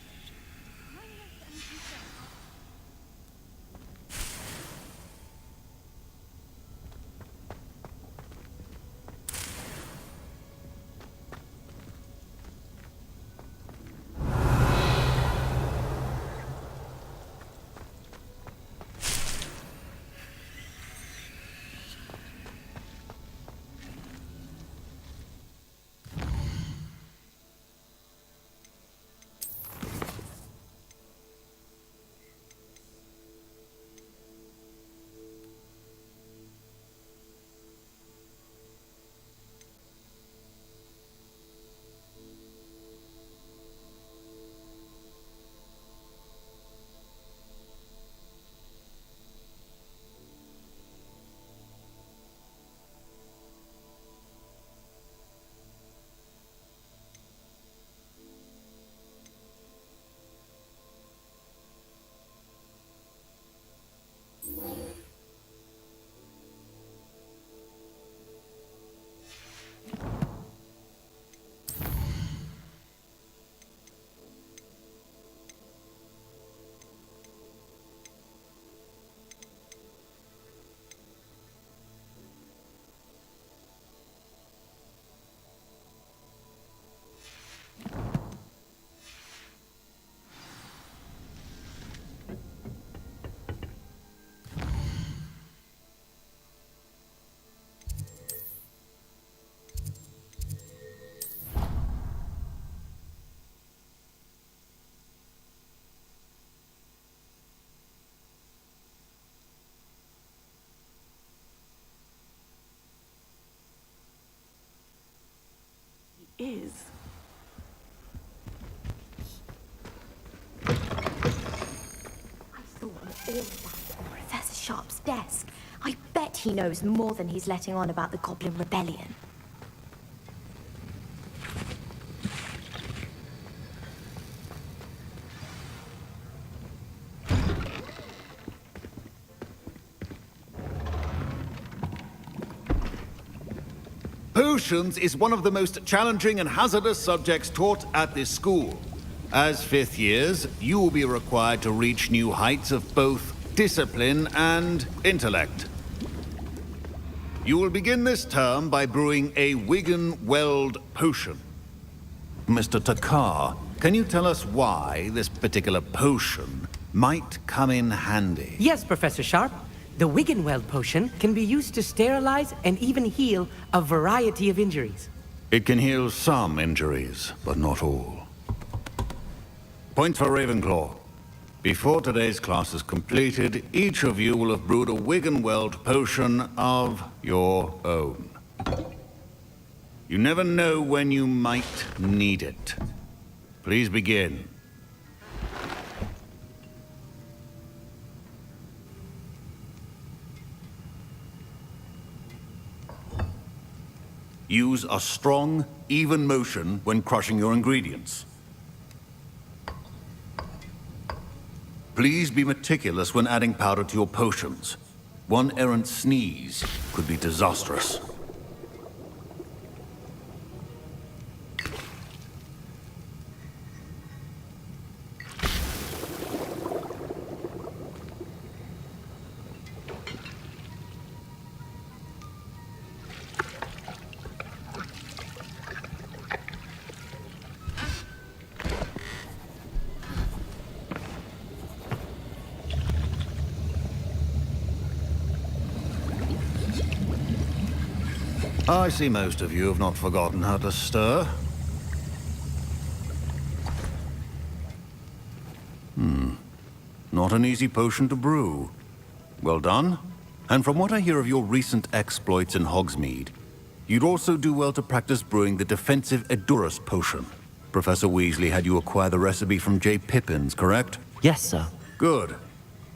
kindness and concern. Is. I saw all of that on Professor Sharp's desk. I bet he knows more than he's letting on about the Goblin Rebellion. Potions is one of the most challenging and hazardous subjects taught at this school. As fifth years, you will be required to reach new heights of both discipline and intellect. You will begin this term by brewing a Wigan-Weld potion. Mr. Takar, can you tell us why this particular potion might come in handy? Yes, Professor Sharp. The Wigan-Weld potion can be used to sterilize and even heal a variety of injuries. It can heal some injuries, but not all. Point for Ravenclaw. Before today's class is completed, each of you will have brewed a Wigan-Weld potion of your own. You never know when you might need it. Please begin. Use a strong, even motion when crushing your ingredients. Please be meticulous when adding powder to your potions. One errant sneeze could be disastrous. I see most of you have not forgotten how to stir. Not an easy potion to brew. Well done. And from what I hear of your recent exploits in Hogsmeade, you'd also do well to practice brewing the defensive Edurus potion. Professor Weasley had you acquire the recipe from J. Pippin's, correct? Yes, sir. Good.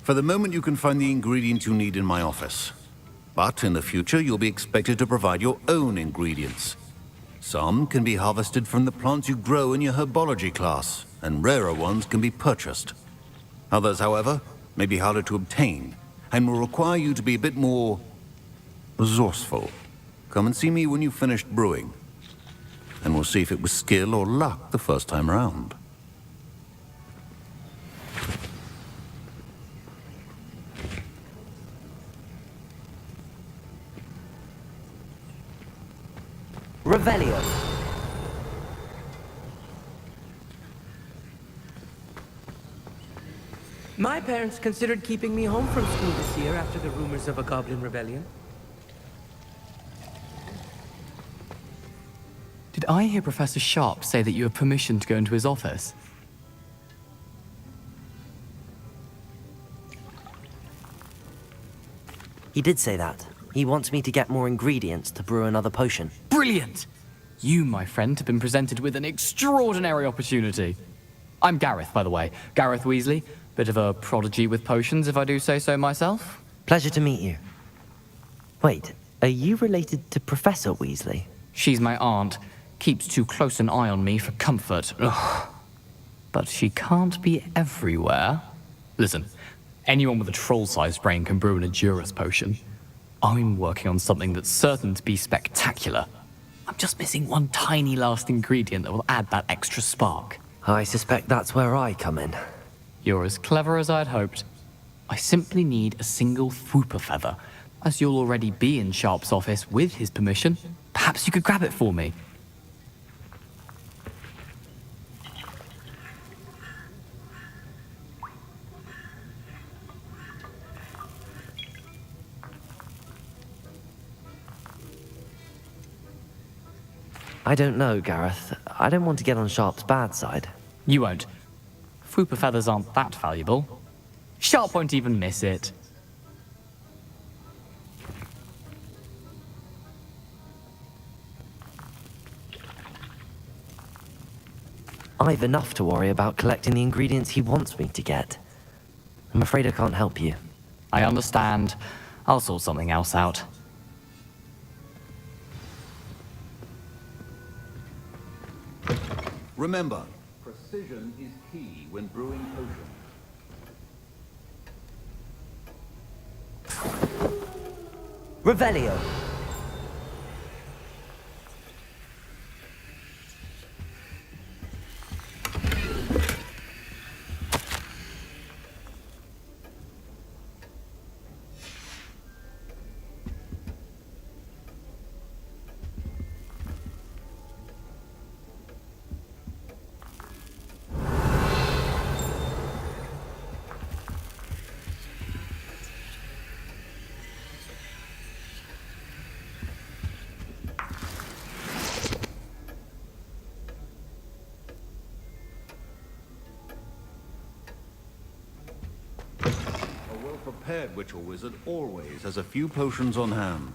For the moment, you can find the ingredients you need in my office. But in the future, you'll be expected to provide your own ingredients. Some can be harvested from the plants you grow in your herbology class, and rarer ones can be purchased. Others, however, may be harder to obtain, and will require you to be a bit more resourceful. Come and see me when you've finished brewing, and we'll see if it was skill or luck the first time around. Revelio. My parents considered keeping me home from school this year after the rumors of a goblin rebellion. Did I hear Professor Sharp say that you have permission to go into his office? He did say that. He wants me to get more ingredients to brew another potion. Brilliant! You, my friend, have been presented with an extraordinary opportunity. I'm Gareth, by the way. Gareth Weasley. Bit of a prodigy with potions, if I do say so myself. Pleasure to meet you. Wait, are you related to Professor Weasley? She's my aunt. Keeps too close an eye on me for comfort. Ugh. But she can't be everywhere. Listen, anyone with a troll-sized brain can brew an Edurus potion. I'm working on something that's certain to be spectacular. I'm just missing one tiny last ingredient that will add that extra spark. I suspect that's where I come in. You're as clever as I'd hoped. I simply need a single Fwooper feather. As you'll already be in Sharp's office with his permission, perhaps you could grab it for me. I don't know, Gareth. I don't want to get on Sharp's bad side. You won't. Fwooper feathers aren't that valuable. Sharp won't even miss it. I've enough to worry about collecting the ingredients he wants me to get. I'm afraid I can't help you. I understand. I'll sort something else out. Remember, precision is key when brewing potions. Revelio. Prepared witch or wizard always has a few potions on hand.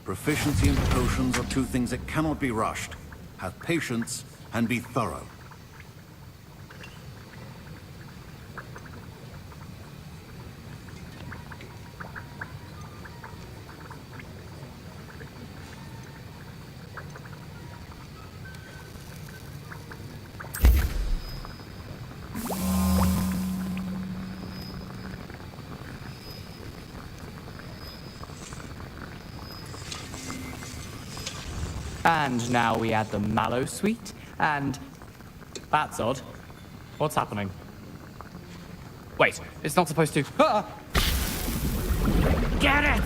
Proficiency in potions are two things that cannot be rushed. Have patience and be thorough. And now we add the mallow sweet, and... That's odd. What's happening? Wait, it's not supposed to... Ah! Get it!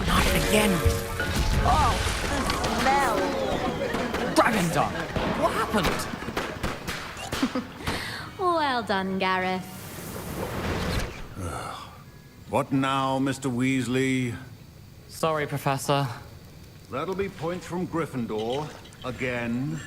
Not again! Oh, the smell! Dragon Dung! What happened? Well done, Gareth. What now, Mr. Weasley? Sorry, Professor. That'll be points from Gryffindor. Again.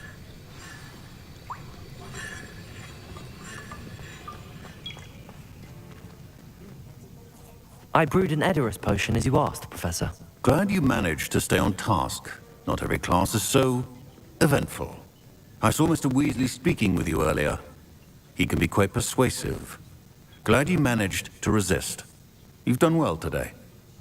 I brewed an Edorus potion as you asked, Professor. Glad you managed to stay on task. Not every class is so eventful. I saw Mr. Weasley speaking with you earlier. He can be quite persuasive. Glad you managed to resist. You've done well today.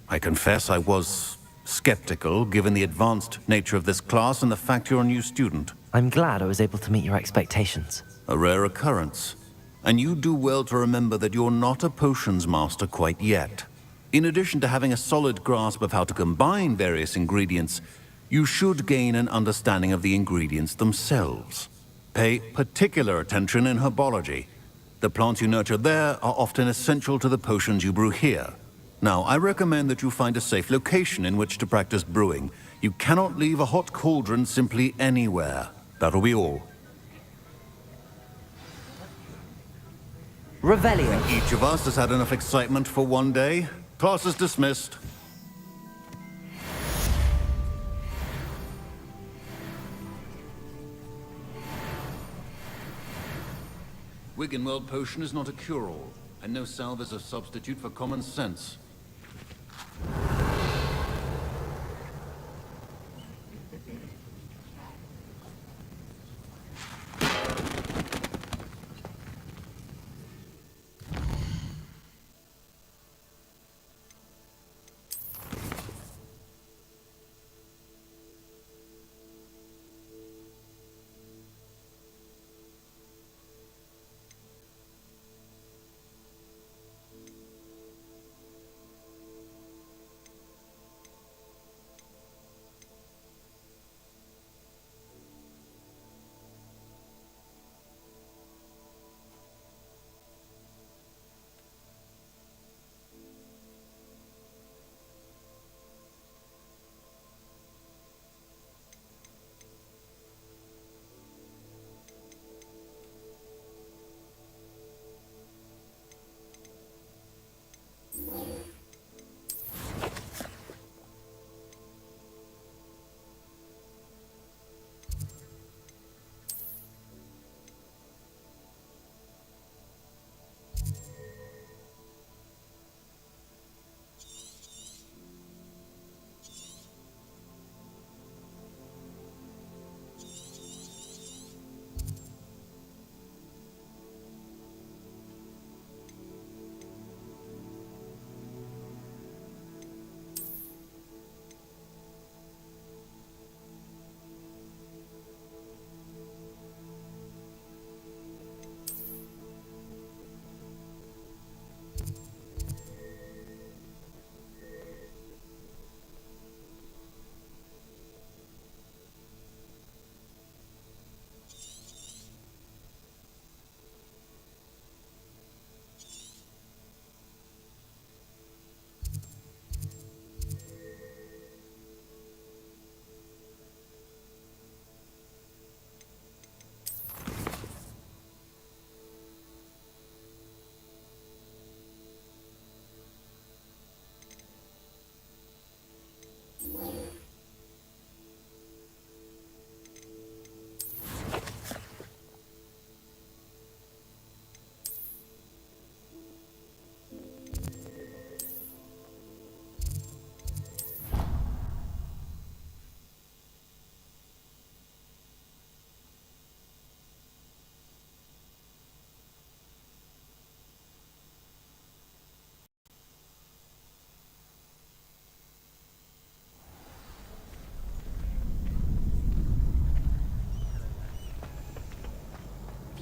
I confess I was skeptical, given the advanced nature of this class and the fact you're a new student. I'm glad I was able to meet your expectations. A rare occurrence. And you do well to remember that you're not a potions master quite yet. In addition to having a solid grasp of how to combine various ingredients, you should gain an understanding of the ingredients themselves. Pay particular attention in herbology. The plants you nurture there are often essential to the potions you brew here. Now, I recommend that you find a safe location in which to practice brewing. You cannot leave a hot cauldron simply anywhere. That'll be all. Revelio. Each of us has had enough excitement for one day. Class is dismissed. Wiggenweld potion is not a cure-all, and no salve is a substitute for common sense.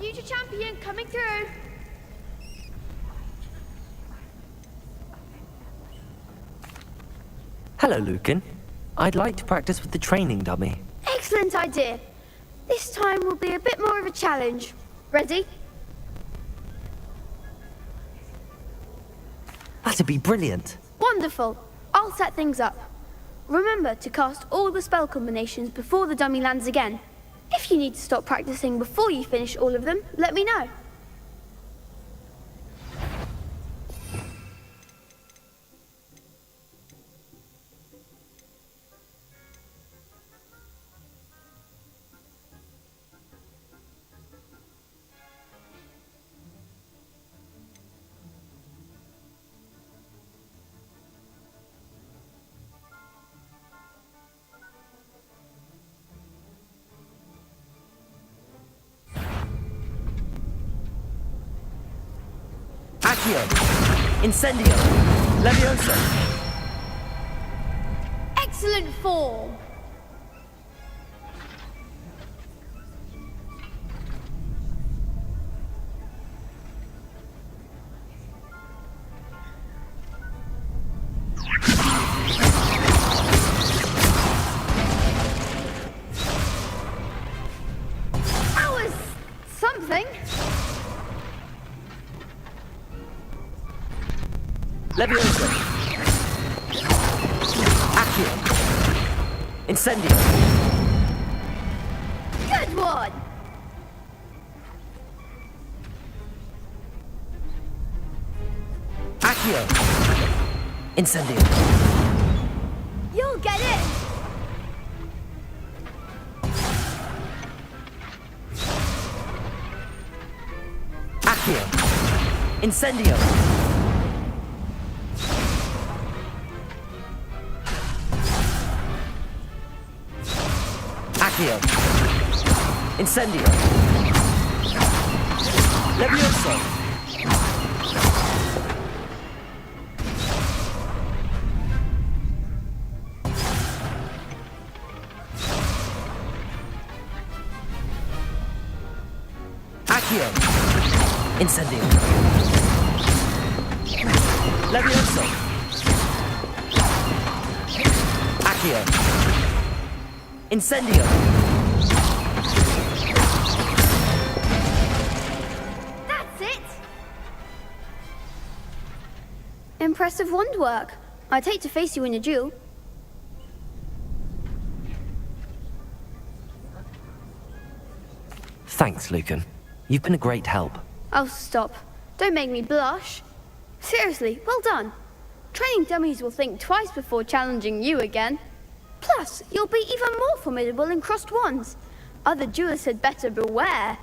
Future champion coming through. Hello, Lucan. I'd like to practice with the training dummy. Excellent idea. This time will be a bit more of a challenge. Ready? That'd be brilliant. Wonderful. I'll set things up. Remember to cast all the spell combinations before the dummy lands again. If you need to stop practicing before you finish all of them, let me know. Accio! Incendio! Levioso! Excellent form! That was something. Levioso! Accio! Incendio! Good one! Accio! Incendio! You'll get it! Accio! Incendio! Accio! Incendio! Levioso! Accio! Incendio! Levioso! Accio! Incendio! That's it! Impressive wand work. I'd hate to face you in a duel. Thanks, Lucan. You've been a great help. Oh, stop. Don't make me blush. Seriously, well done. Training dummies will think twice before challenging you again. Plus, you'll be even more formidable in crossed wands. Other duelists had better beware.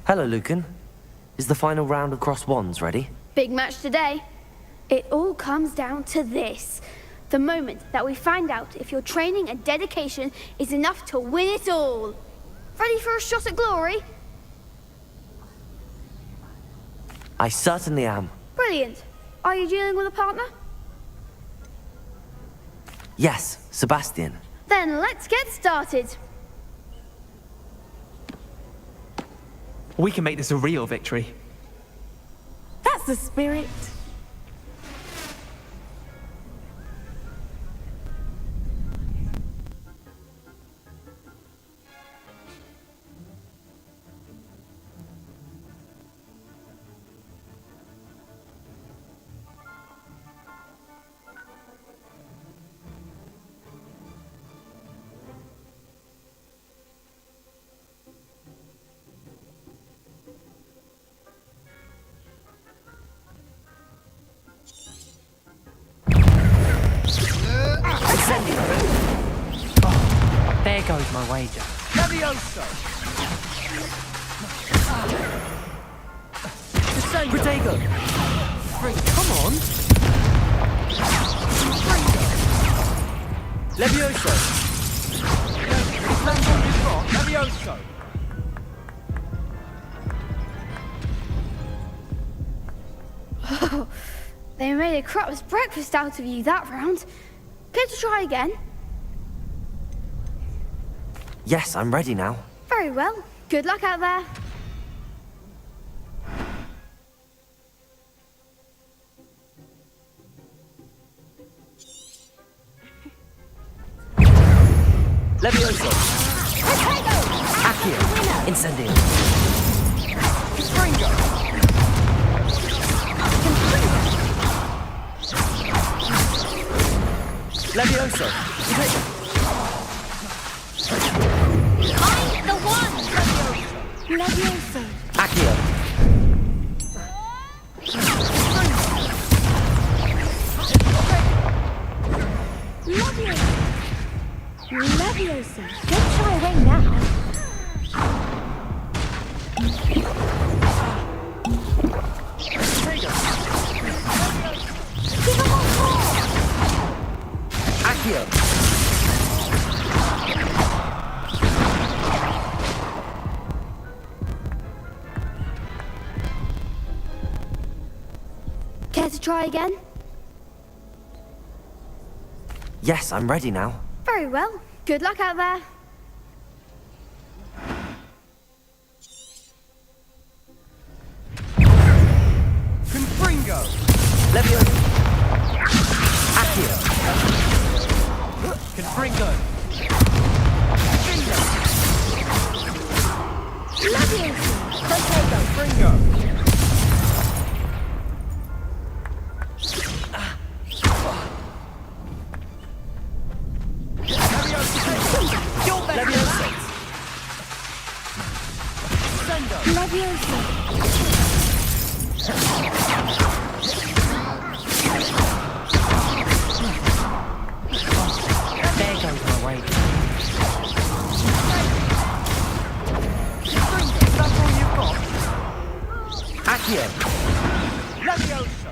Hello, Lucan. Is the final round of crossed wands ready? Big match today. It all comes down to this. The moment that we find out if your training and dedication is enough to win it all. Ready for a shot at glory? I certainly am. Brilliant. Are you dealing with a partner? Yes, Sebastian. Then let's get started. We can make this a real victory. That's the spirit. There goes my wager. Levioso! Protego! Come on! Levioso! Levioso! Oh, they made a crap's breakfast out of you that round. Care to try again? Yes, I'm ready now. Very well. Good luck out there. Levioso! Accio! Incendio! Confringo! Levioso! I'm the one! Levioso. Accio! Levioso. Don't shy away now. Give him a call! Accio! Care to try again? Yes, I'm ready now. Very well. Good luck out there. Confringo! Levioso! Accio! Confringo! Levioso. Confringo! Levioso. There goes my weight. That's all you've got? Accio! Levioso!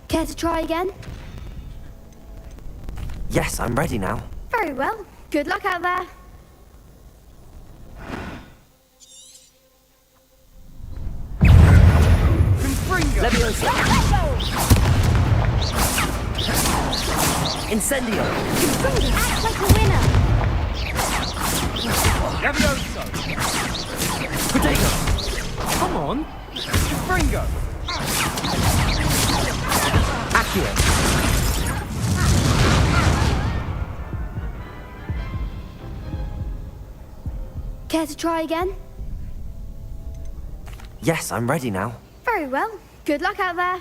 Care to try again? Yes, I'm ready now. Very well. Good luck out there. Confringo! Levioso! Incendio! Act like a winner. Levioso! Protego! Come on! Confringo! Accio! Care to try again? Yes, I'm ready now. Very well. Good luck out there.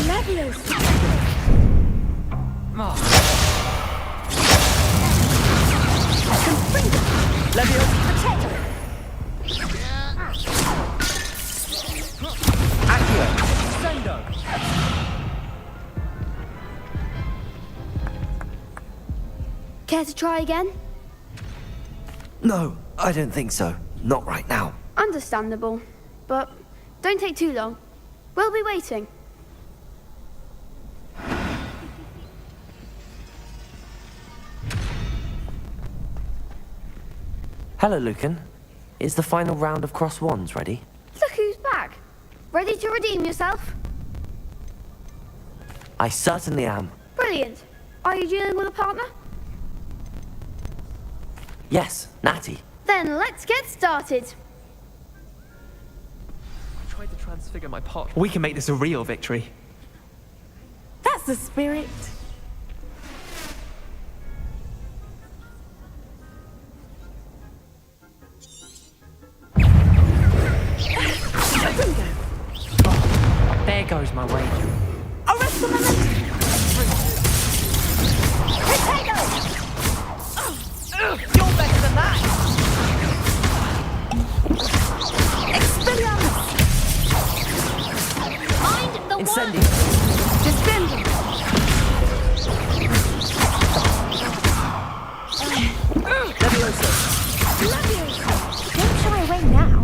Levioso. Levioso! Accio! Sendo! Care to try again? No, I don't think so. Not right now. Understandable. But don't take too long. We'll be waiting. Hello, Lucan. Is the final round of cross wands ready? Look who's back. Ready to redeem yourself? I certainly am. Brilliant. Are you dealing with a partner? Yes, Natty. Then let's get started. I tried to transfigure my pot. We can make this a real victory. That's the spirit. There goes my wager. Arrest the momentum. Potato. You're better than that! Expelliarmus. Find the Incendio! one. Defender. Levioso! Levioso. Don't shy away now.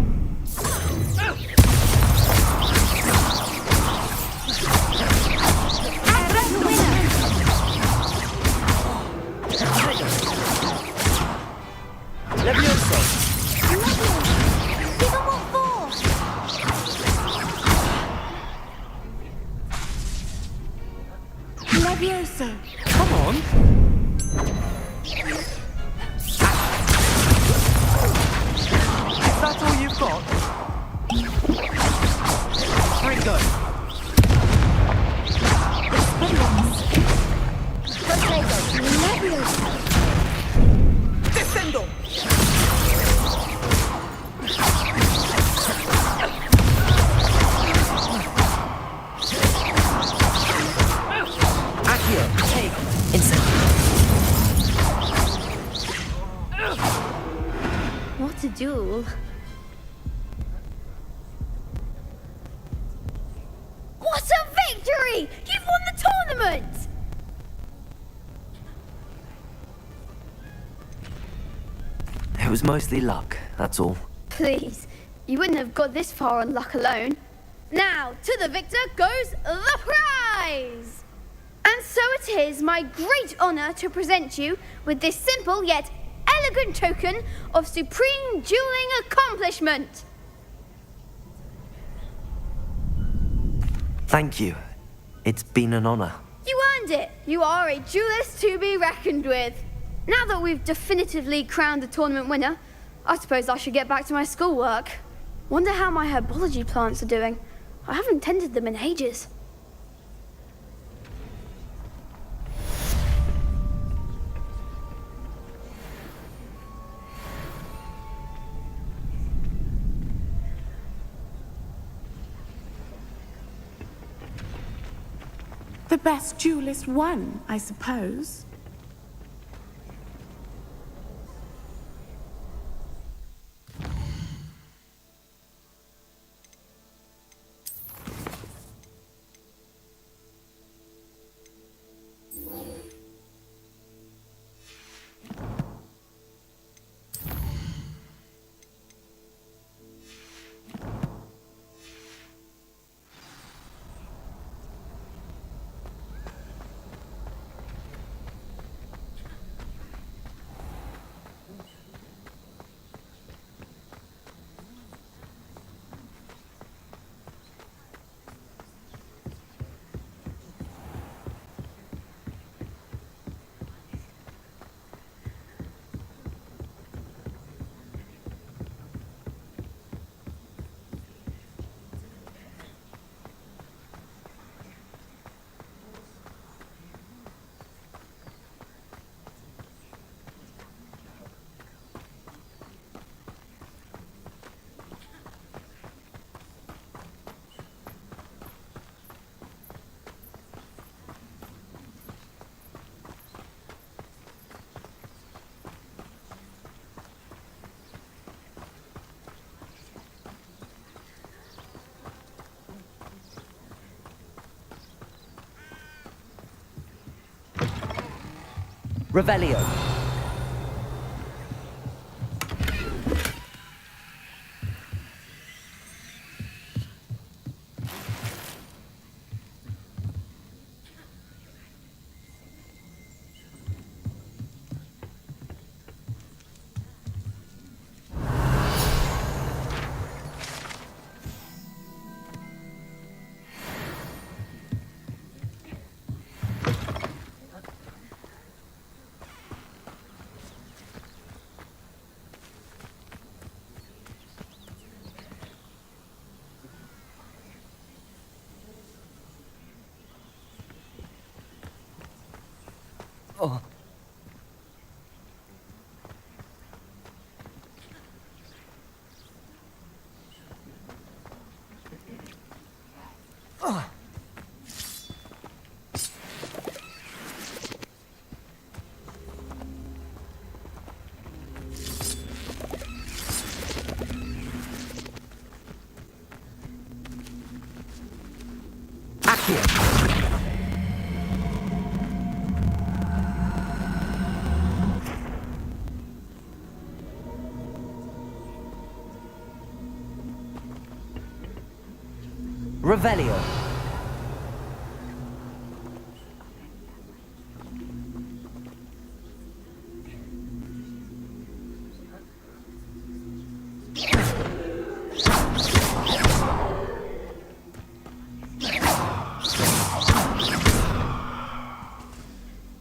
Levioso! Come on! Is that all you've got? Ringo! Descendo! Accio, take, instant. What a duel. What a victory! You've won the tournament! It was mostly luck, that's all. Please, you wouldn't have got this far on luck alone. Now, to the victor goes the prize! And so it is my great honor to present you with this simple yet elegant token of supreme dueling accomplishment. Thank you. It's been an honor. You earned it. You are a duelist to be reckoned with. Now that we've definitively crowned the tournament winner, I suppose I should get back to my schoolwork. Wonder how my herbology plants are doing. I haven't tended them in ages. The best duelist won, I suppose. Revelio. Oh. Oh. Revelio.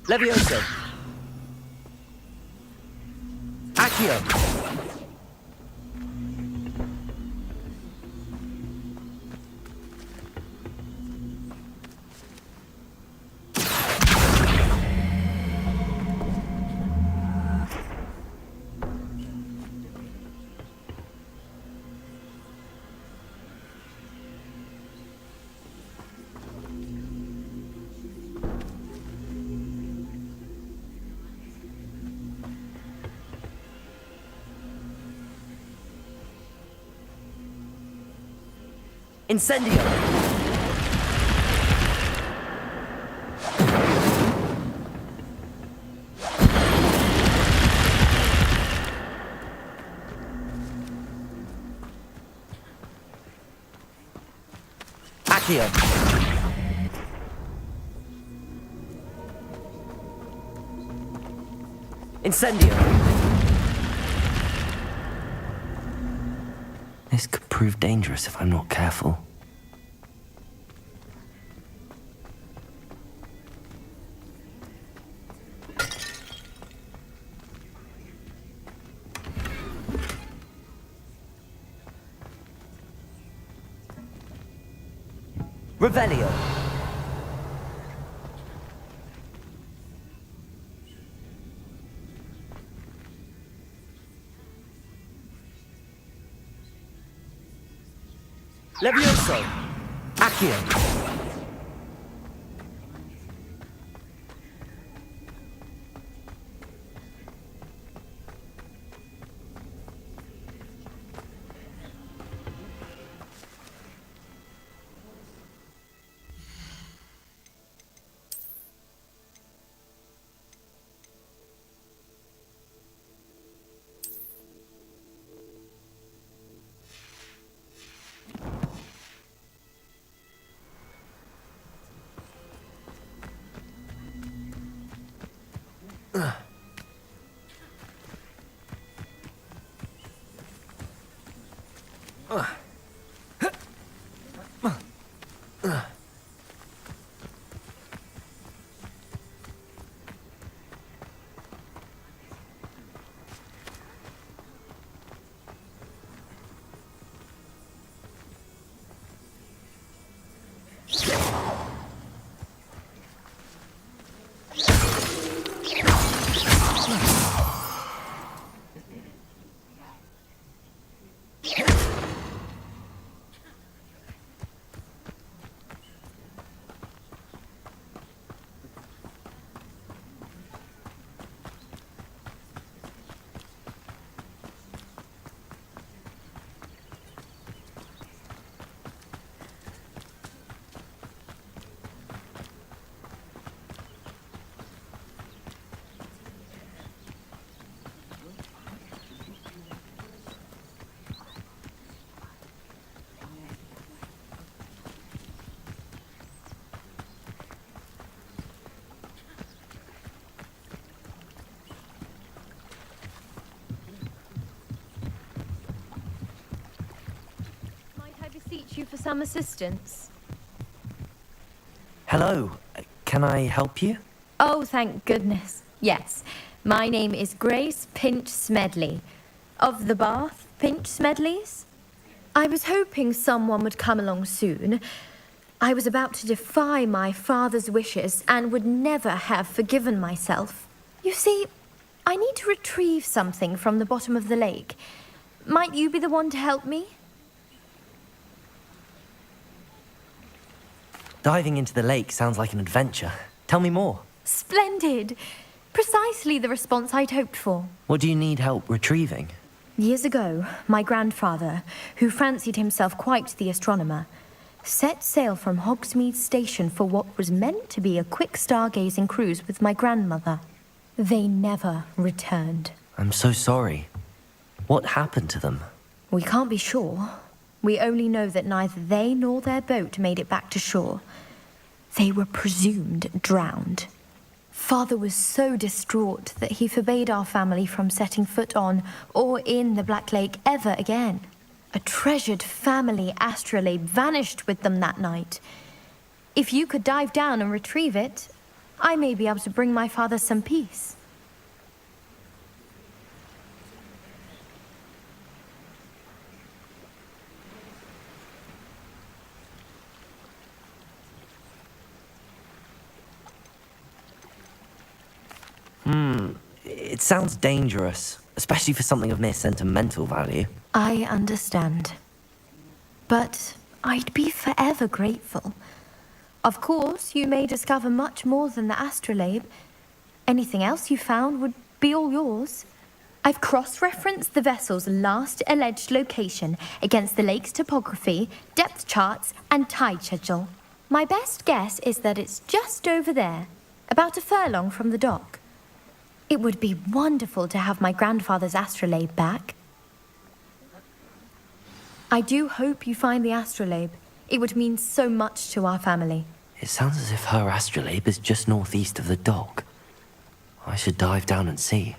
Levioso. Accio. Incendio! Accio! Incendio! This could prove dangerous if I'm not careful. Revelio. Levioso. Accio. Beseech you for some assistance. Hello. Can I help you? Oh, thank goodness. Yes. My name is Grace Pinch Smedley. Of the Bath Pinch Smedleys? I was hoping someone would come along soon. I was about to defy my father's wishes and would never have forgiven myself. You see, I need to retrieve something from the bottom of the lake. Might you be the one to help me? Diving into the lake sounds like an adventure. Tell me more. Splendid! Precisely the response I'd hoped for. What do you need help retrieving? Years ago, my grandfather, who fancied himself quite the astronomer, set sail from Hogsmeade Station for what was meant to be a quick stargazing cruise with my grandmother. They never returned. I'm so sorry. What happened to them? We can't be sure. We only know that neither they nor their boat made it back to shore. They were presumed drowned. Father was so distraught that he forbade our family from setting foot on or in the Black Lake ever again. A treasured family astrolabe vanished with them that night. If you could dive down and retrieve it, I may be able to bring my father some peace. It sounds dangerous, especially for something of mere sentimental value. I understand. But I'd be forever grateful. Of course, you may discover much more than the astrolabe. Anything else you found would be all yours. I've cross-referenced the vessel's last alleged location against the lake's topography, depth charts, and tide schedule. My best guess is that it's just over there, about a furlong from the dock. It would be wonderful to have my grandfather's astrolabe back. I do hope you find the astrolabe. It would mean so much to our family. It sounds as if her astrolabe is just northeast of the dock. I should dive down and see.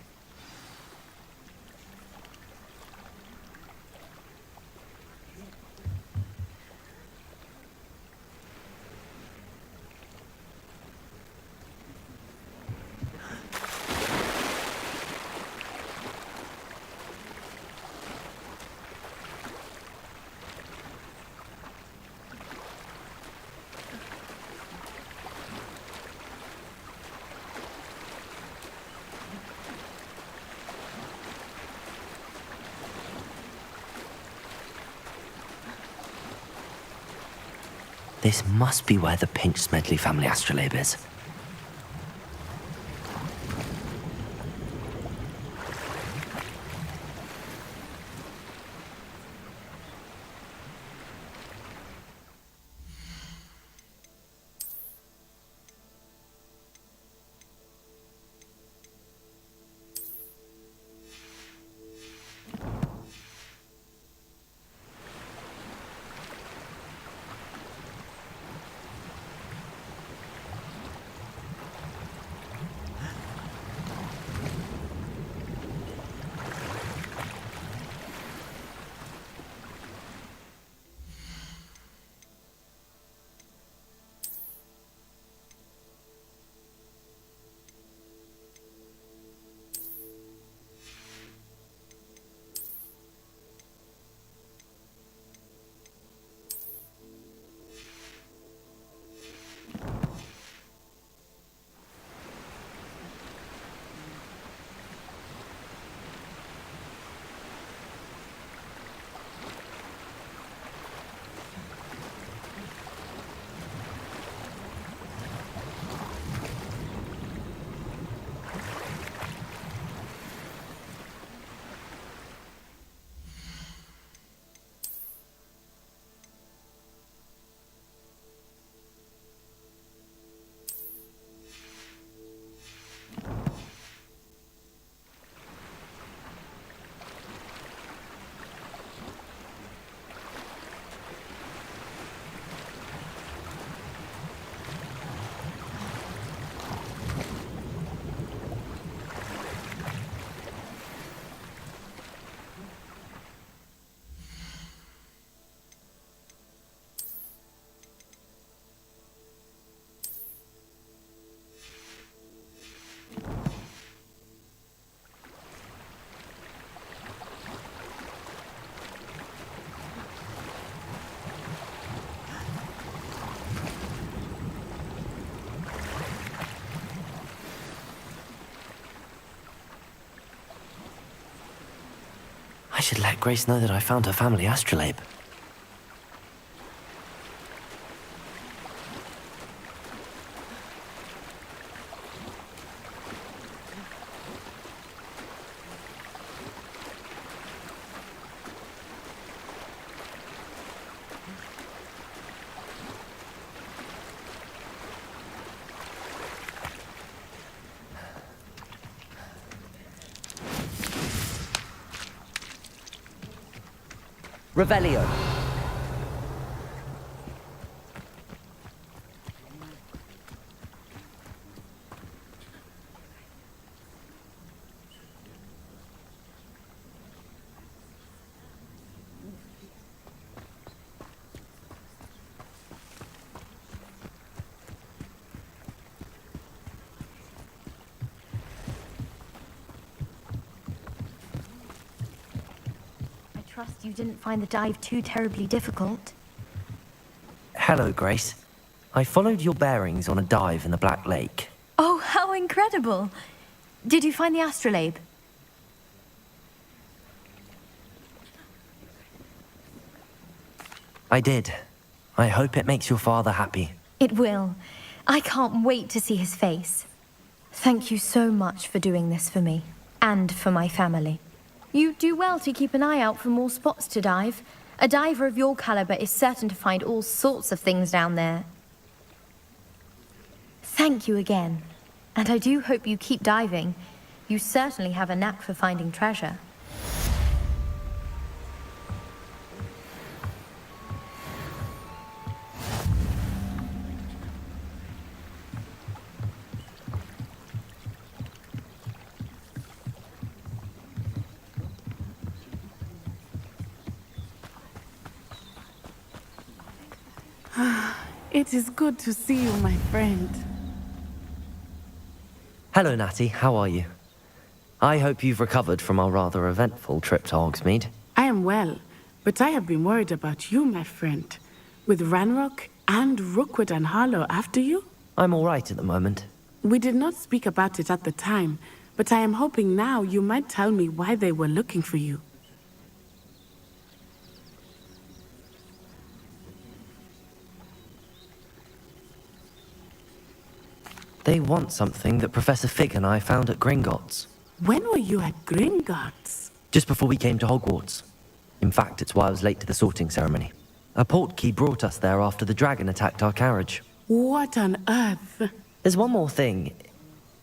This must be where the Pinch-Smedley family astrolabe is. I should let Grace know that I found her family astrolabe. Revelio. trust you didn't find the dive too terribly difficult. Hello, Grace. I followed your bearings on a dive in the Black Lake. Oh, how incredible! Did you find the astrolabe? I did. I hope it makes your father happy. It will. I can't wait to see his face. Thank you so much for doing this for me, and for my family. You do well to keep an eye out for more spots to dive. A diver of your caliber is certain to find all sorts of things down there. Thank you again. And I do hope you keep diving. You certainly have a knack for finding treasure. It is good to see you, my friend. Hello, Natty. How are you? I hope you've recovered from our rather eventful trip to Hogsmeade. I am well, but I have been worried about you, my friend. With Ranrock and Rookwood and Harlow after you? I'm all right at the moment. We did not speak about it at the time, but I am hoping now you might tell me why they were looking for you. They want something that Professor Fig and I found at Gringotts. When were you at Gringotts? Just before we came to Hogwarts. In fact, it's why I was late to the sorting ceremony. A portkey brought us there after the dragon attacked our carriage. What on earth? There's one more thing.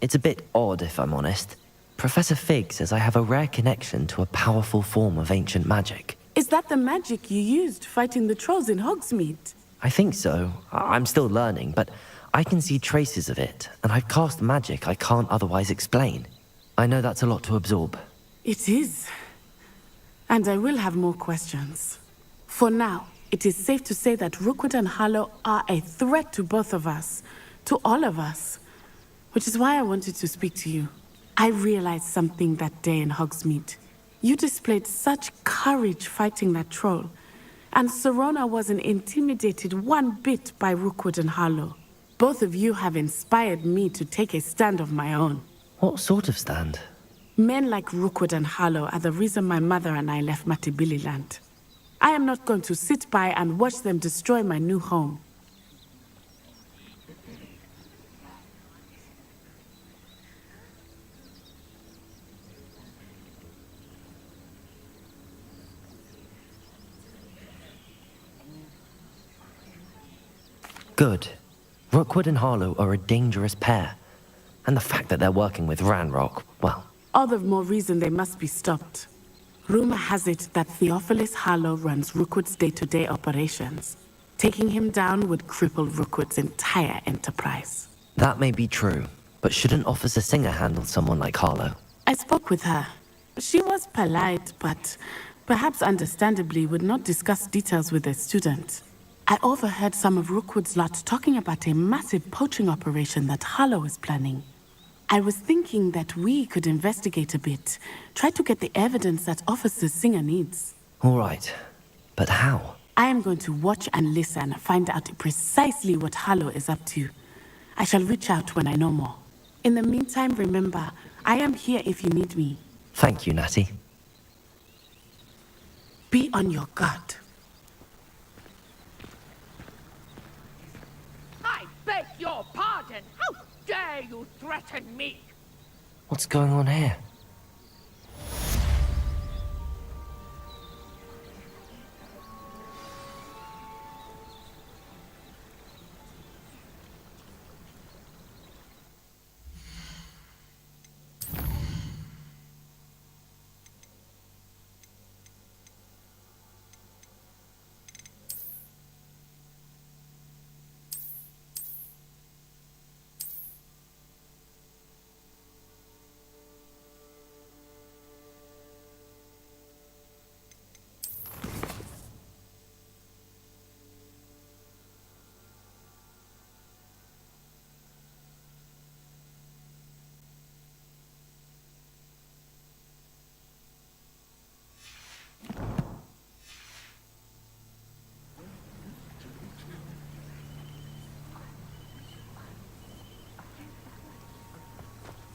It's a bit odd, if I'm honest. Professor Fig says I have a rare connection to a powerful form of ancient magic. Is that the magic you used fighting the trolls in Hogsmeade? I think so. I'm still learning, but I can see traces of it, and I've cast magic I can't otherwise explain. I know that's a lot to absorb. It is. And I will have more questions. For now, it is safe to say that Rookwood and Harlow are a threat to both of us, to all of us. Which is why I wanted to speak to you. I realized something that day in Hogsmeade. You displayed such courage fighting that troll, and Serona wasn't intimidated one bit by Rookwood and Harlow. Both of you have inspired me to take a stand of my own. What sort of stand? Men like Rookwood and Harlow are the reason my mother and I left Matabeleland. I am not going to sit by and watch them destroy my new home. Good. Rookwood and Harlow are a dangerous pair. And the fact that they're working with Ranrock, well... All the more reason they must be stopped. Rumor has it that Theophilus Harlow runs Rookwood's day-to-day operations. Taking him down would cripple Rookwood's entire enterprise. That may be true, but shouldn't Officer Singer handle someone like Harlow? I spoke with her. She was polite, but perhaps understandably would not discuss details with a student. I overheard some of Rookwood's lot talking about a massive poaching operation that Harlow is planning. I was thinking that we could investigate a bit, try to get the evidence that Officer Singer needs. All right, but how? I am going to watch and listen, find out precisely what Harlow is up to. I shall reach out when I know more. In the meantime, remember, I am here if you need me. Thank you, Natty. Be on your guard. I beg your pardon! How dare you threaten me? What's going on here?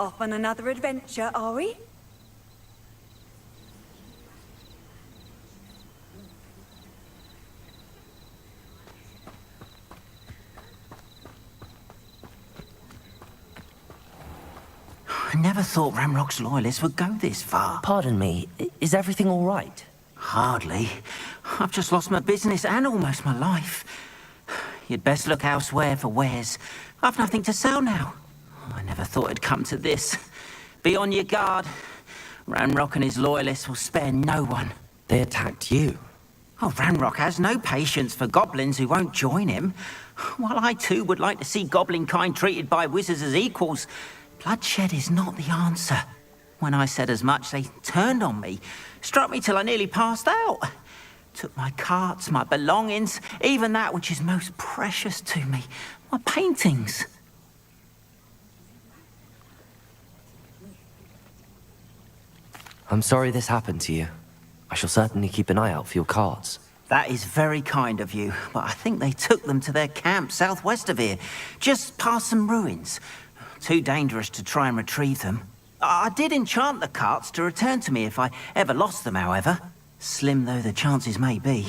Off on another adventure, are we? I never thought Ramrock's loyalists would go this far. Pardon me, is everything all right? Hardly. I've just lost my business and almost my life. You'd best look elsewhere for wares. I've nothing to sell now. I never thought it'd come to this. Be on your guard. Ramrock and his loyalists will spare no one. They attacked you? Oh, Ramrock has no patience for goblins who won't join him. While I too would like to see goblin kind treated by wizards as equals, bloodshed is not the answer. When I said as much, they turned on me, struck me till I nearly passed out. Took my carts, my belongings, even that which is most precious to me, my paintings. I'm sorry this happened to you. I shall certainly keep an eye out for your carts. That is very kind of you, but I think they took them to their camp southwest of here, just past some ruins. Too dangerous to try and retrieve them. I did enchant the carts to return to me if I ever lost them, however. Slim though the chances may be,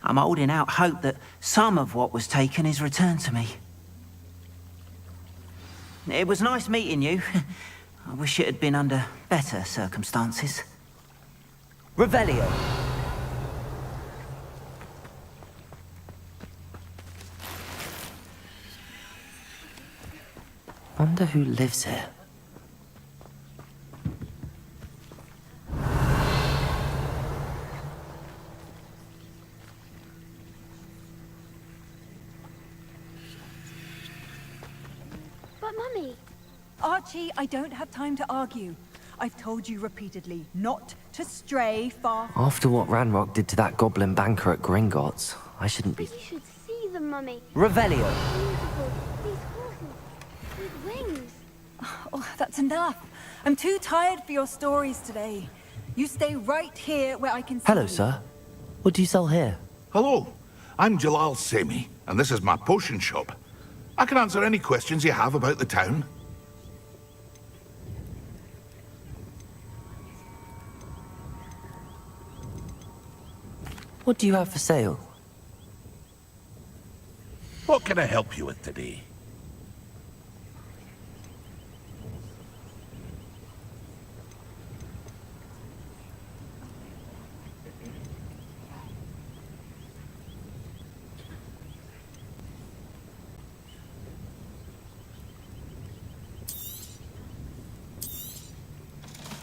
I'm holding out hope that some of what was taken is returned to me. It was nice meeting you. I wish it had been under better circumstances. Revelio. Wonder who lives here. But Mummy... Archie, I don't have time to argue. I've told you repeatedly not to stray far... After what Ranrock did to that goblin banker at Gringotts, I shouldn't be... You should see them, Mummy. Revelio. Beautiful. These horses with wings. Oh, that's enough. I'm too tired for your stories today. You stay right here where I can see Hello, you. sir. What do you sell here? Hello, I'm Jalal Semi, and this is my potion shop. I can answer any questions you have about the town. What do you have for sale? What can I help you with today?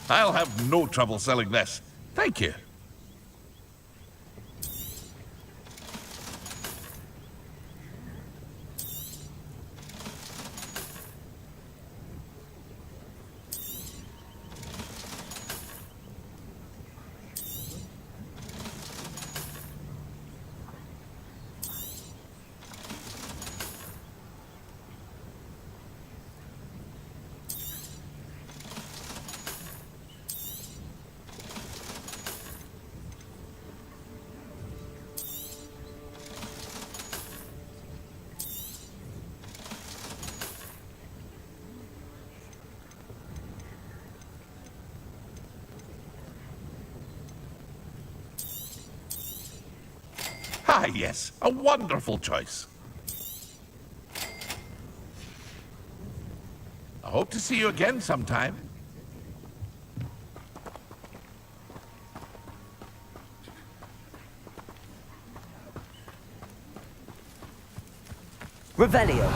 I'll have no trouble selling this. Thank you. Ah, yes, a wonderful choice. I hope to see you again sometime. Revelio.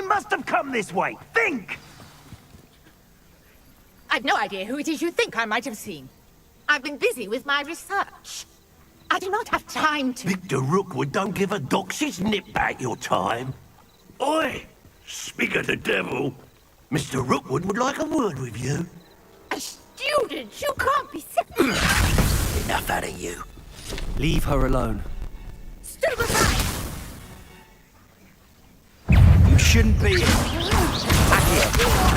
They must have come this way. Think! I've no idea who it is you think I might have seen. I've been busy with my research. I do not have time to... Victor Rookwood don't give a doxy's nip back your time. Oi! Speak of the devil. Mr. Rookwood would like a word with you. A student? You can't be serious. Enough out of you. Leave her alone. Still aside! You shouldn't be here.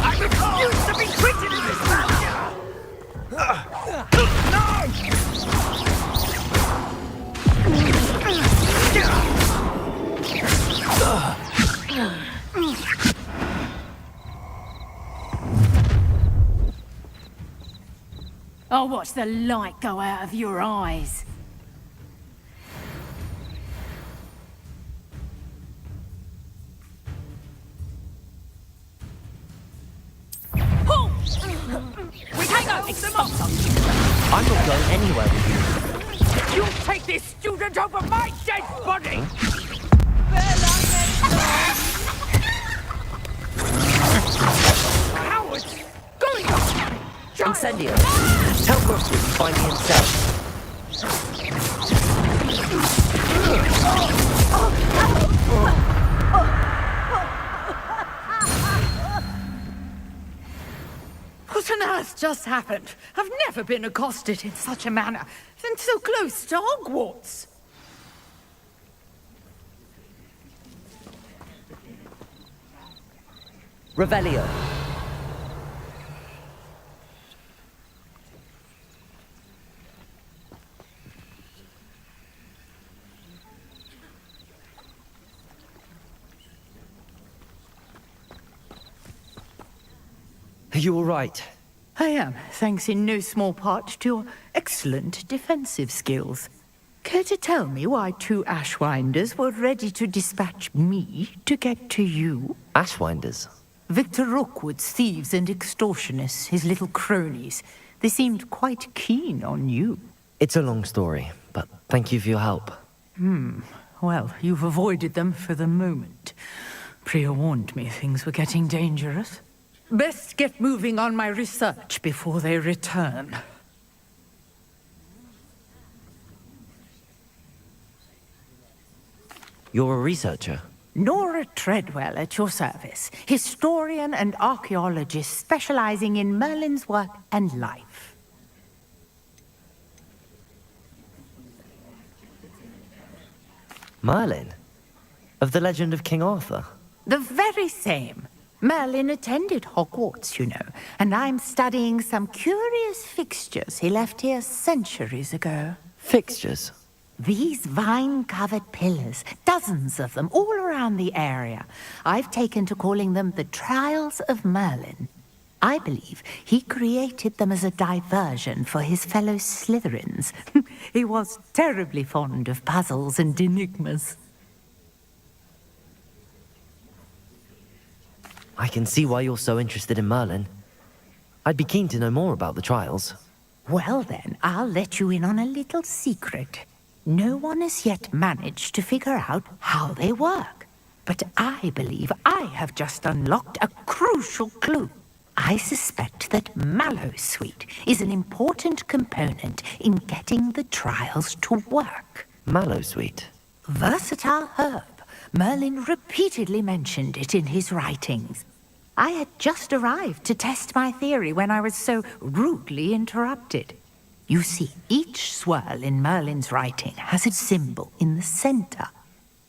I refuse to be treated in this manner! No! I'll watch the light go out of your eyes. We can't go expulse them. I'm not going anywhere with you. You'll take this student over my dead body! Cowards! Going up! Incendio, tell Rookwood to find me himself. What on earth just happened? I've never been accosted in such a manner, and so close to Hogwarts. Revelio. Are you all right? I am, thanks in no small part to your excellent defensive skills. Care to tell me why two Ashwinders were ready to dispatch me to get to you? Ashwinders? Victor Rookwood's thieves and extortionists, his little cronies. They seemed quite keen on you. It's a long story, but thank you for your help. Well, you've avoided them for the moment. Priya warned me things were getting dangerous. Best get moving on my research before they return. You're a researcher? Nora Treadwell at your service. Historian and archaeologist specializing in Merlin's work and life. Merlin? Of the legend of King Arthur? The very same. Merlin attended Hogwarts, you know, and I'm studying some curious fixtures he left here centuries ago. Fixtures? These vine-covered pillars, dozens of them, all around the area. I've taken to calling them the Trials of Merlin. I believe he created them as a diversion for his fellow Slytherins. He was terribly fond of puzzles and enigmas. I can see why you're so interested in Merlin. I'd be keen to know more about the trials. Well then, I'll let you in on a little secret. No one has yet managed to figure out how they work. But I believe I have just unlocked a crucial clue. I suspect that Mallowsweet is an important component in getting the trials to work. Mallowsweet? Versatile herb. Merlin repeatedly mentioned it in his writings. I had just arrived to test my theory when I was so rudely interrupted. You see, each swirl in Merlin's writing has its symbol in the center.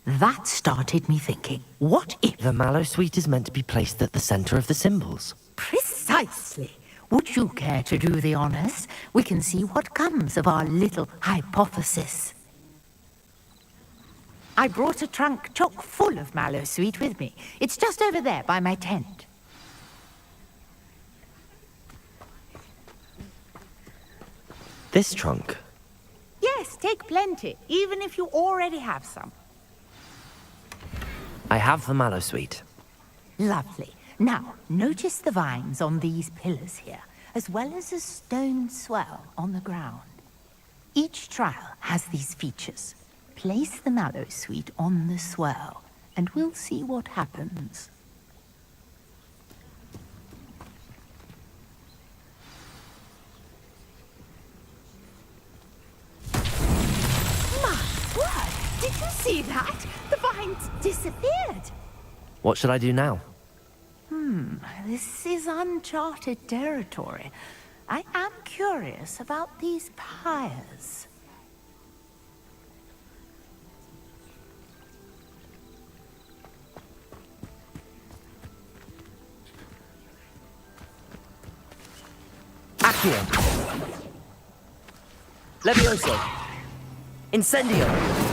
That started me thinking, what if... The Mallowsweet is meant to be placed at the center of the symbols. Precisely. Would you care to do the honors? We can see what comes of our little hypothesis. I brought a trunk chock full of Mallowsweet with me. It's just over there by my tent. This trunk? Yes, take plenty, even if you already have some. I have the Mallowsweet. Lovely. Now, notice the vines on these pillars here, as well as a stone swell on the ground. Each trial has these features. Place the Mallowsweet on the swell, and we'll see what happens. See that? The vines disappeared. What should I do now? This is uncharted territory. I am curious about these pyres. Accio! Levioso! Incendio!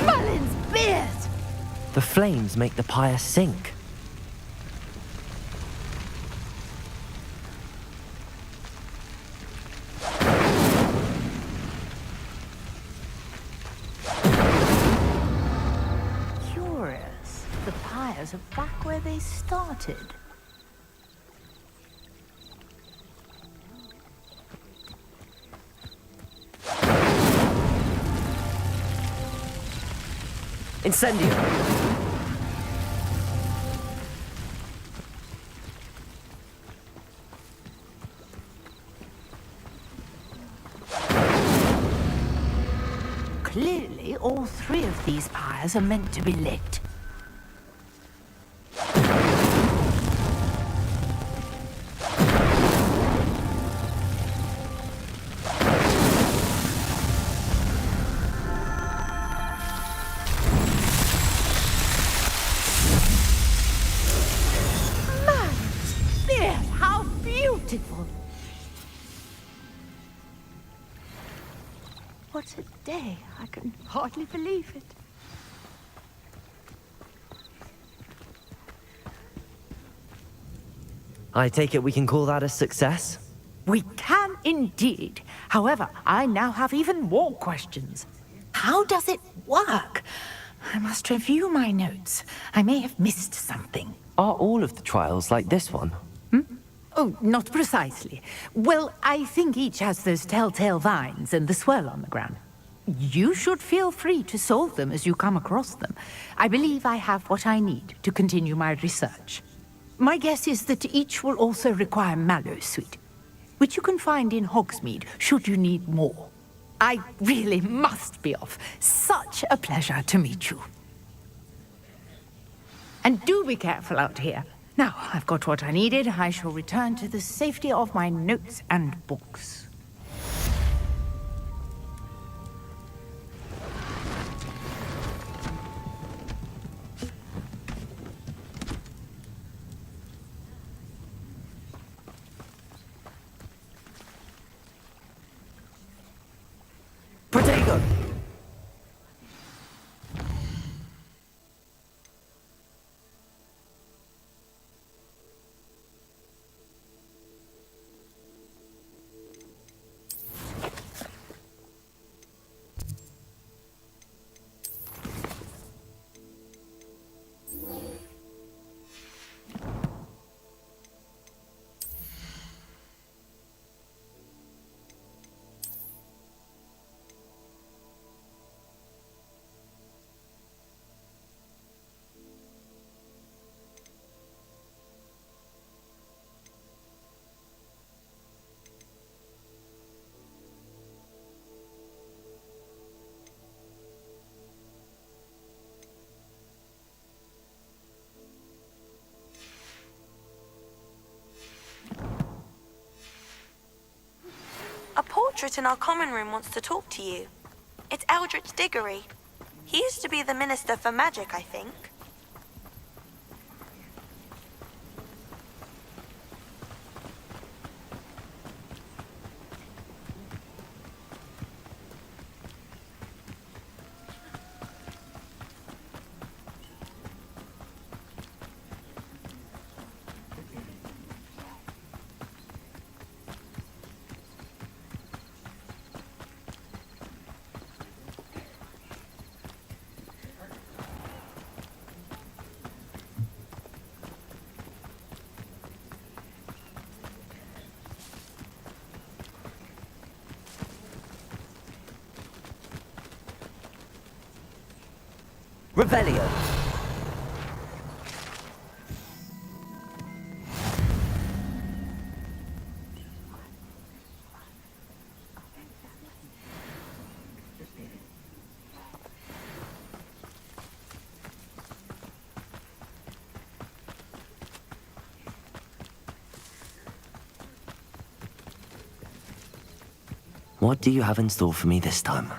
Merlin's beard! The flames make the pyre sink. Curious. The pyres are back where they started. Incendio! Clearly, all three of these pyres are meant to be lit. How beautiful! What a day. I can hardly believe it. I take it we can call that a success? We can indeed. However, I now have even more questions. How does it work? I must review my notes. I may have missed something. Are all of the trials like this one? Oh, not precisely. Well, I think each has those telltale vines and the swirl on the ground. You should feel free to solve them as you come across them. I believe I have what I need to continue my research. My guess is that each will also require mallow sweet, which you can find in Hogsmeade should you need more. I really must be off. Such a pleasure to meet you. And do be careful out here. Now, I've got what I needed. I shall return to the safety of my notes and books. Protego! A portrait in our common room wants to talk to you. It's Eldritch Diggory. He used to be the Minister for Magic, I think. Revelio! What do you have in store for me this time?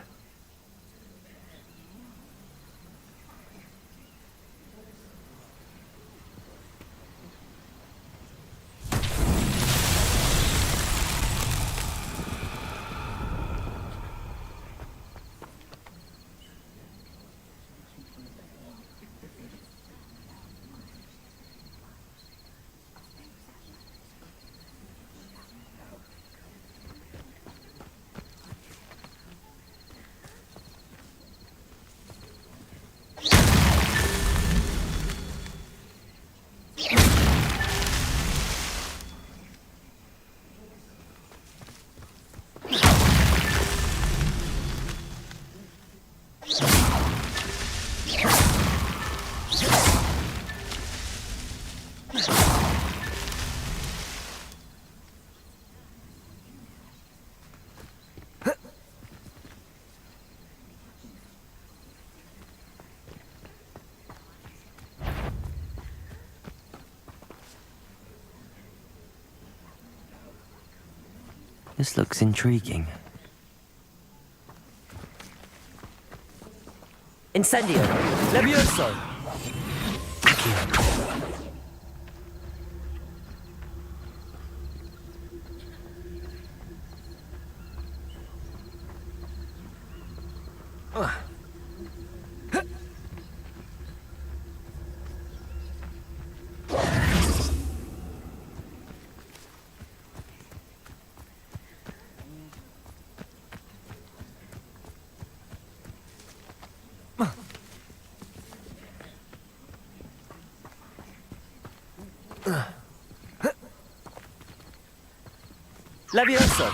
This looks intriguing. Incendio! Levioso! Levioso!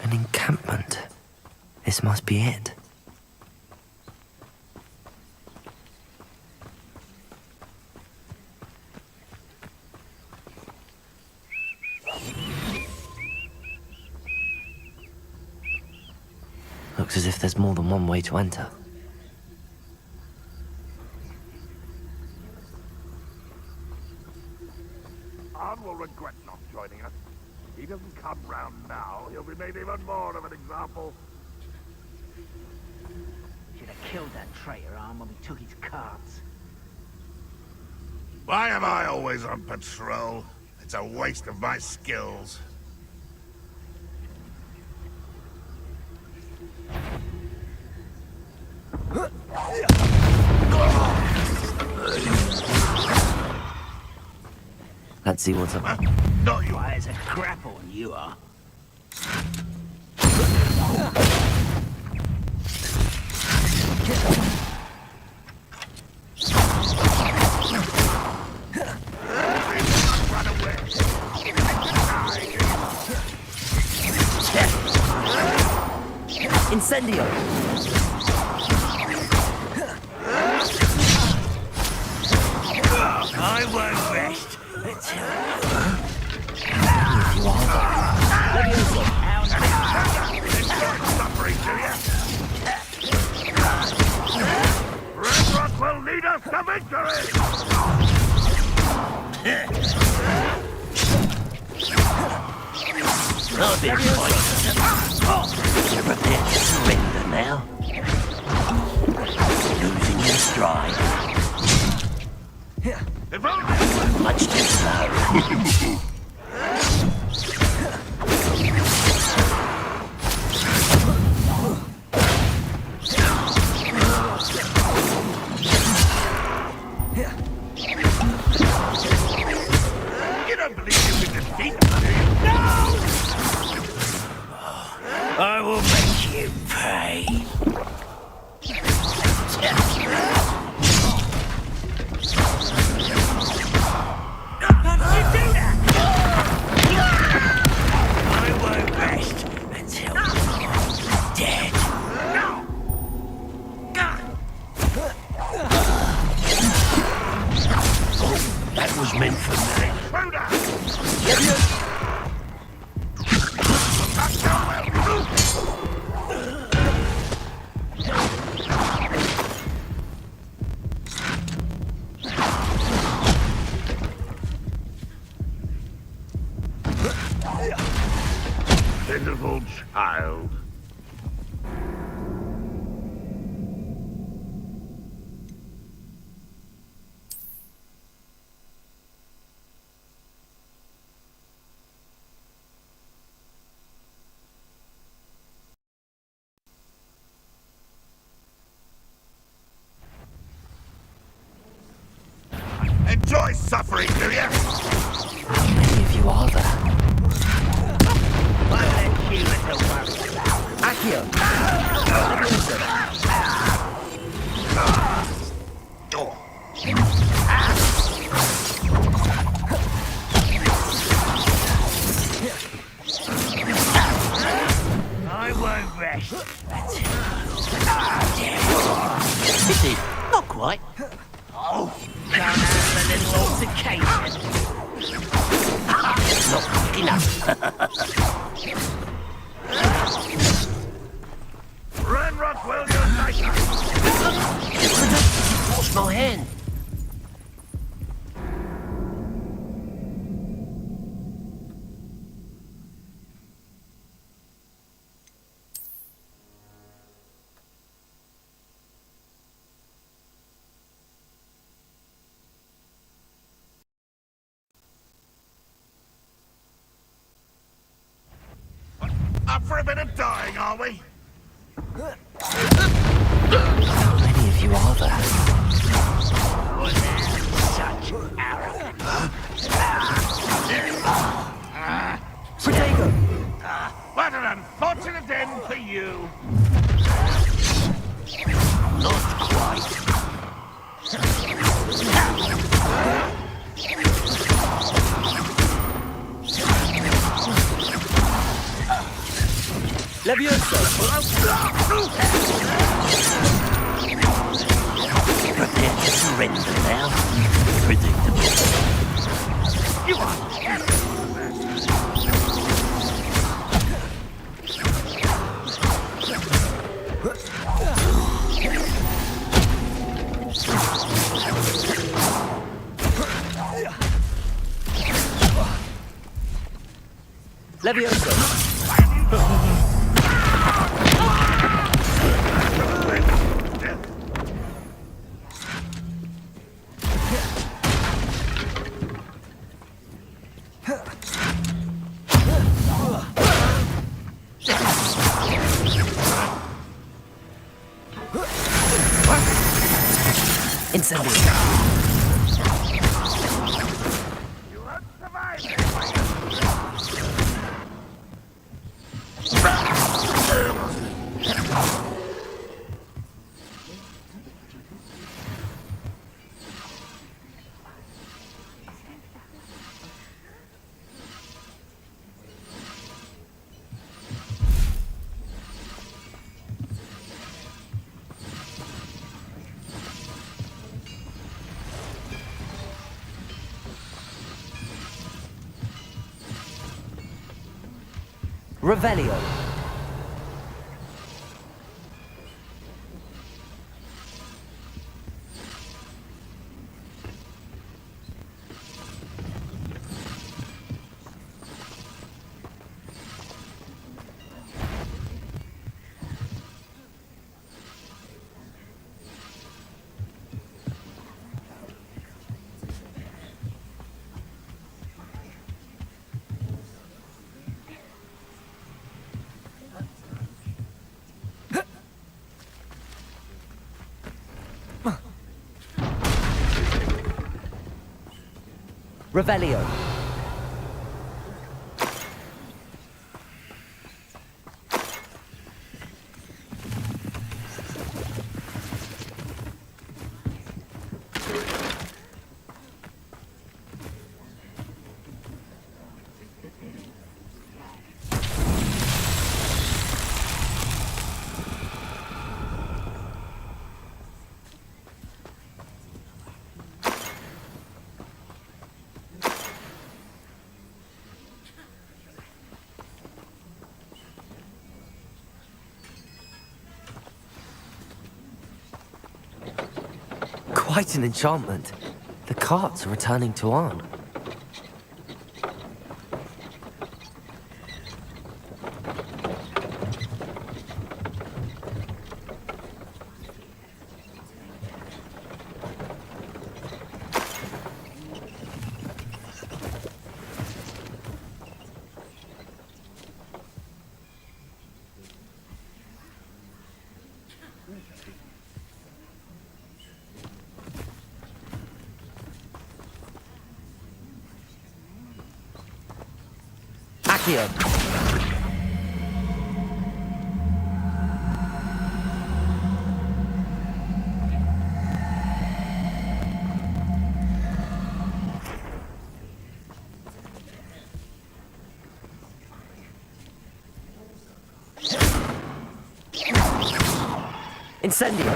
An encampment. This must be it. Looks as if there's more than one way to enter. Arn will regret not joining us. If he doesn't come round now, he'll be made even more of an example. Should have killed that traitor, Arn, when we took his cards. Why am I always on patrol? It's a waste of my skills. Let's see what's up. Not you as a grapple, and you are. Incendio! I won't rest until... Suffering, do you? Red Rock will lead us to victory! I've been fighting. You're prepared to surrender now. Losing your stride. Much too slow. You don't believe you can defeat me? No! I will make you pay. How did you do that? I won't rest until you're dead. Oh, that was meant for me. Pitiful child. Enjoy suffering, do you? How many of you are there? I'll let you little worry. Accio! I won't rest until Pity, not quite. Oh, can't have a little altercation. Not quick enough. Run, Rockwell, you're nice. What's my hand? Up for a bit of dying, are we? How many of you are there? Such arrogance. Protego! What an unfortunate end for you. Not quite. Levioso! Prepare to surrender now. Predictable. You are Levioso! Incendio! Revelio. Revelio. Quite an enchantment. The carts are returning to Arn. Accio. Incendio.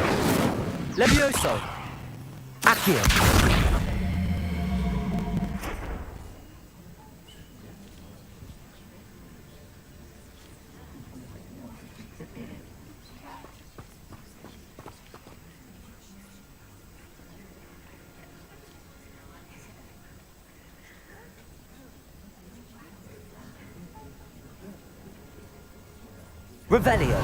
Levioso. Accio. Revelio.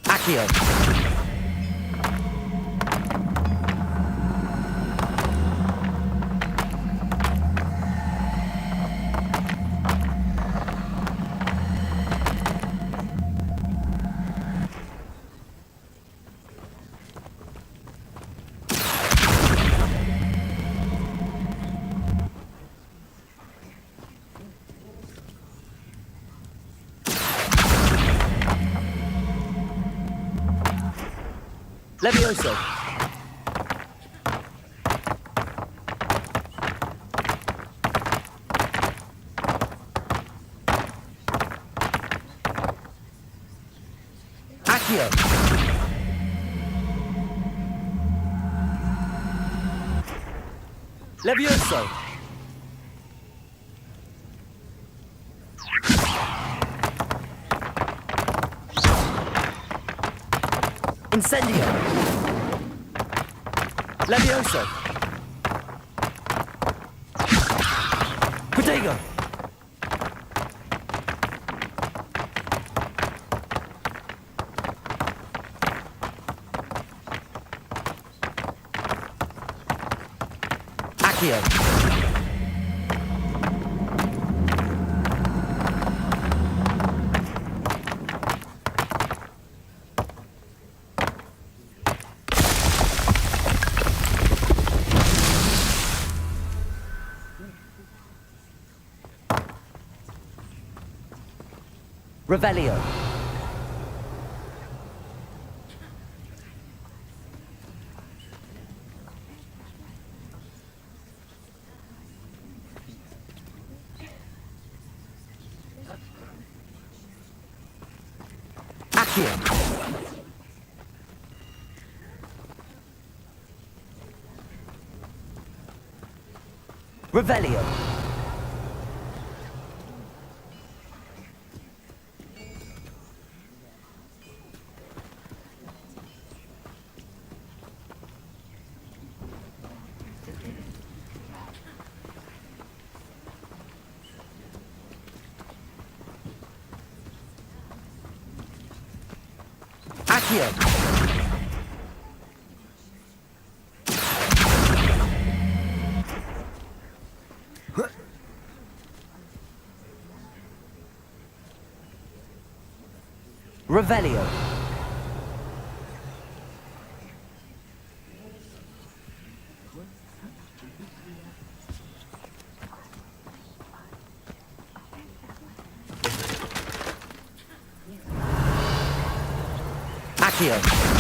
Accio. Levioso. Accio. Levioso. Incendio. Levioso. Protego. Accio. Revelio. Accio. Revelio. Accio. Revelio. Accio.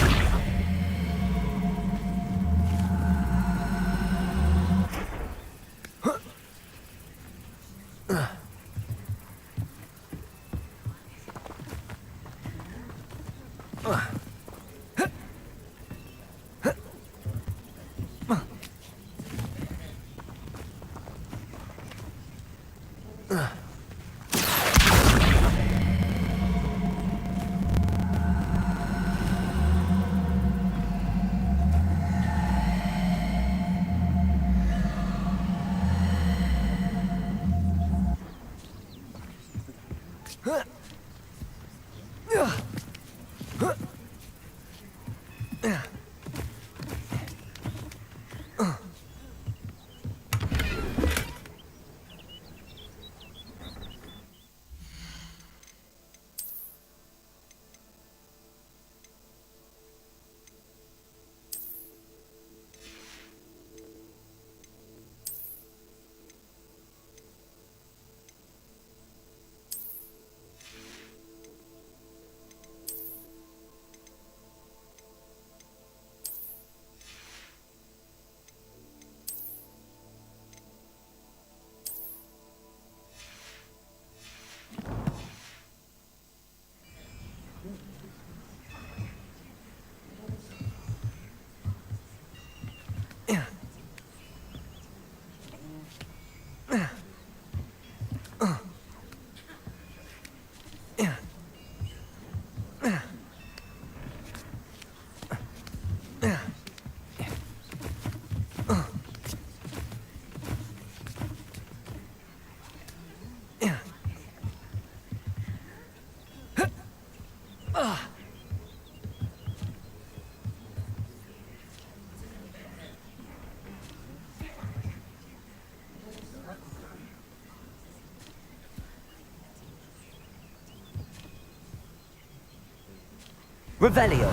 Revelio.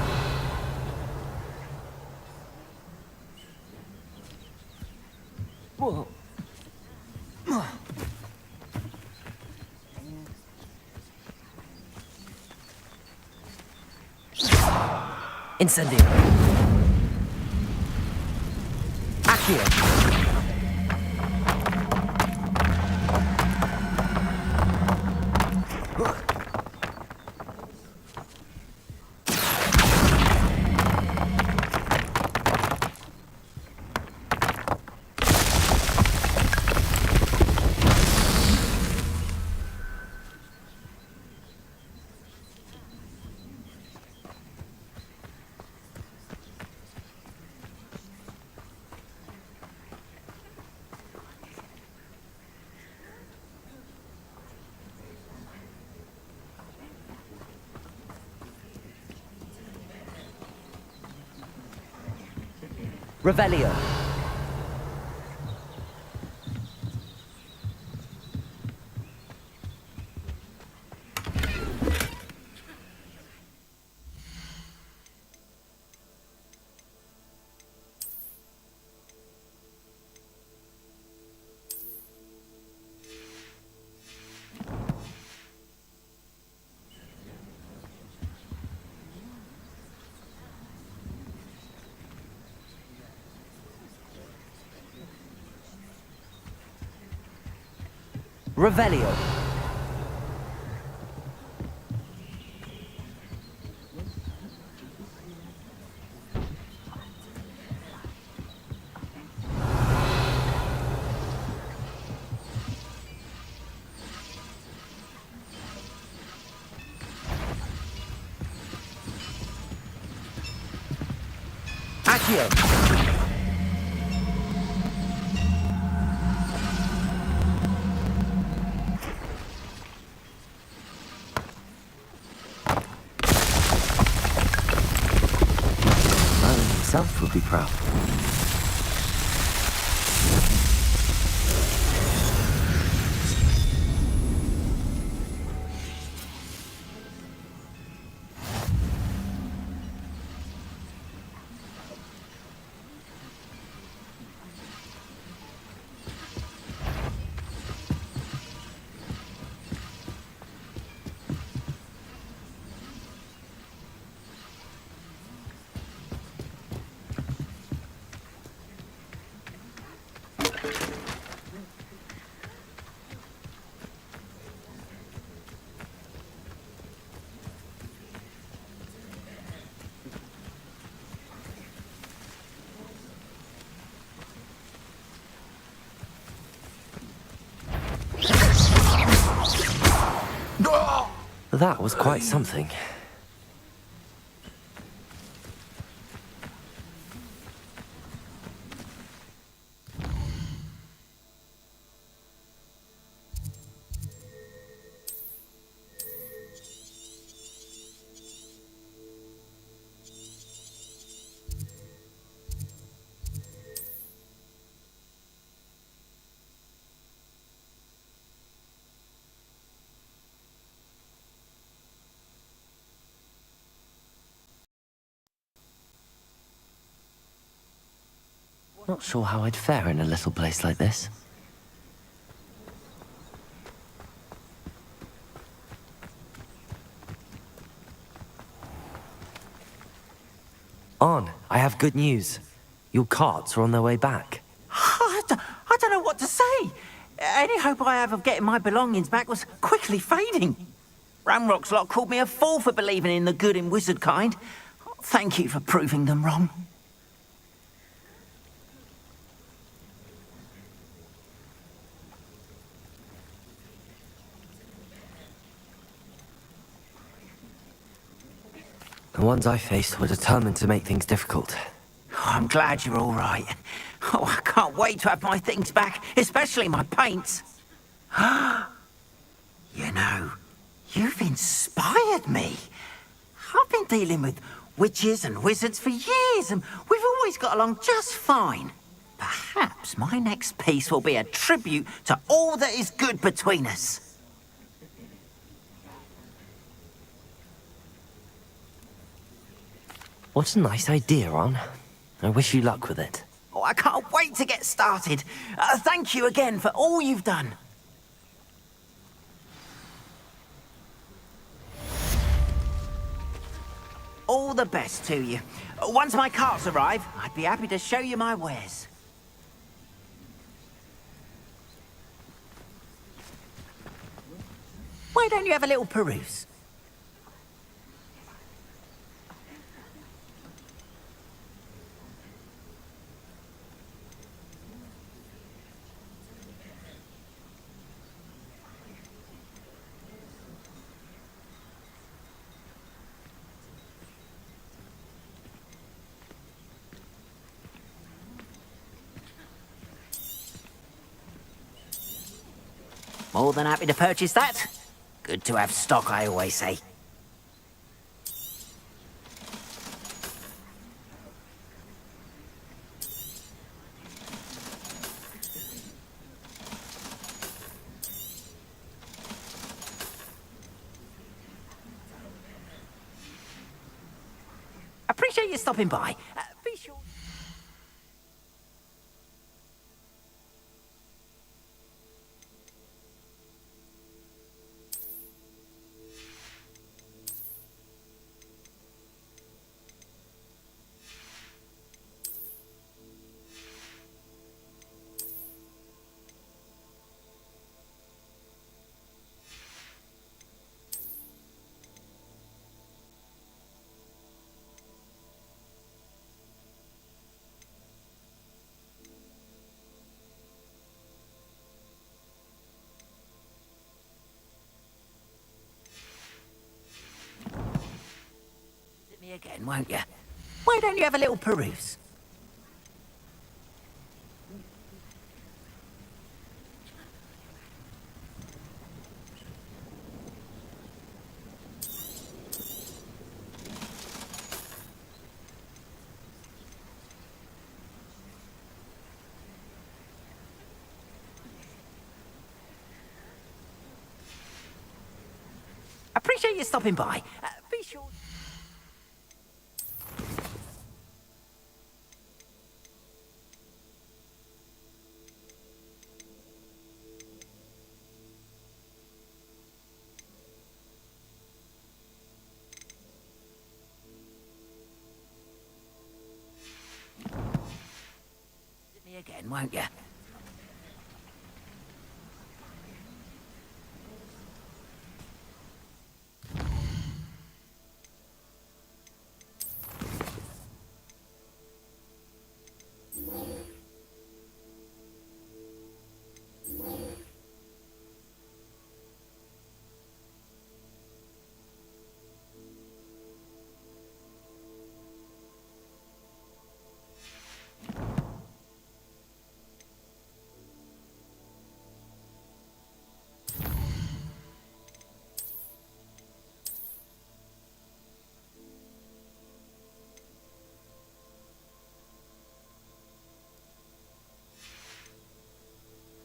Whoa. Incendio. Accio. Revelio. Revelio. Accio. Merlin himself would be proud. That was quite something. Not sure how I'd fare in a little place like this. On, I have good news. Your carts are on their way back. I don't know what to say. Any hope I have of getting my belongings back was quickly fading. Ramrock's lot called me a fool for believing in the good in wizard kind. Thank you for proving them wrong. The ones I faced were determined to make things difficult. Oh, I'm glad you're all right. Oh, I can't wait to have my things back, especially my paints. You know, you've inspired me. I've been dealing with witches and wizards for years, and we've always got along just fine. Perhaps my next piece will be a tribute to all that is good between us. What a nice idea, Ron. I wish you luck with it. Oh, I can't wait to get started. Thank you again for all you've done. All the best to you. Once my carts arrive, I'd be happy to show you my wares. Why don't you have a little peruse? More than happy to purchase that. Good to have stock, I always say. Appreciate you stopping by. Be sure... again, won't you? Why don't you have a little peruse? Appreciate you stopping by. Be sure... Me again, won't you?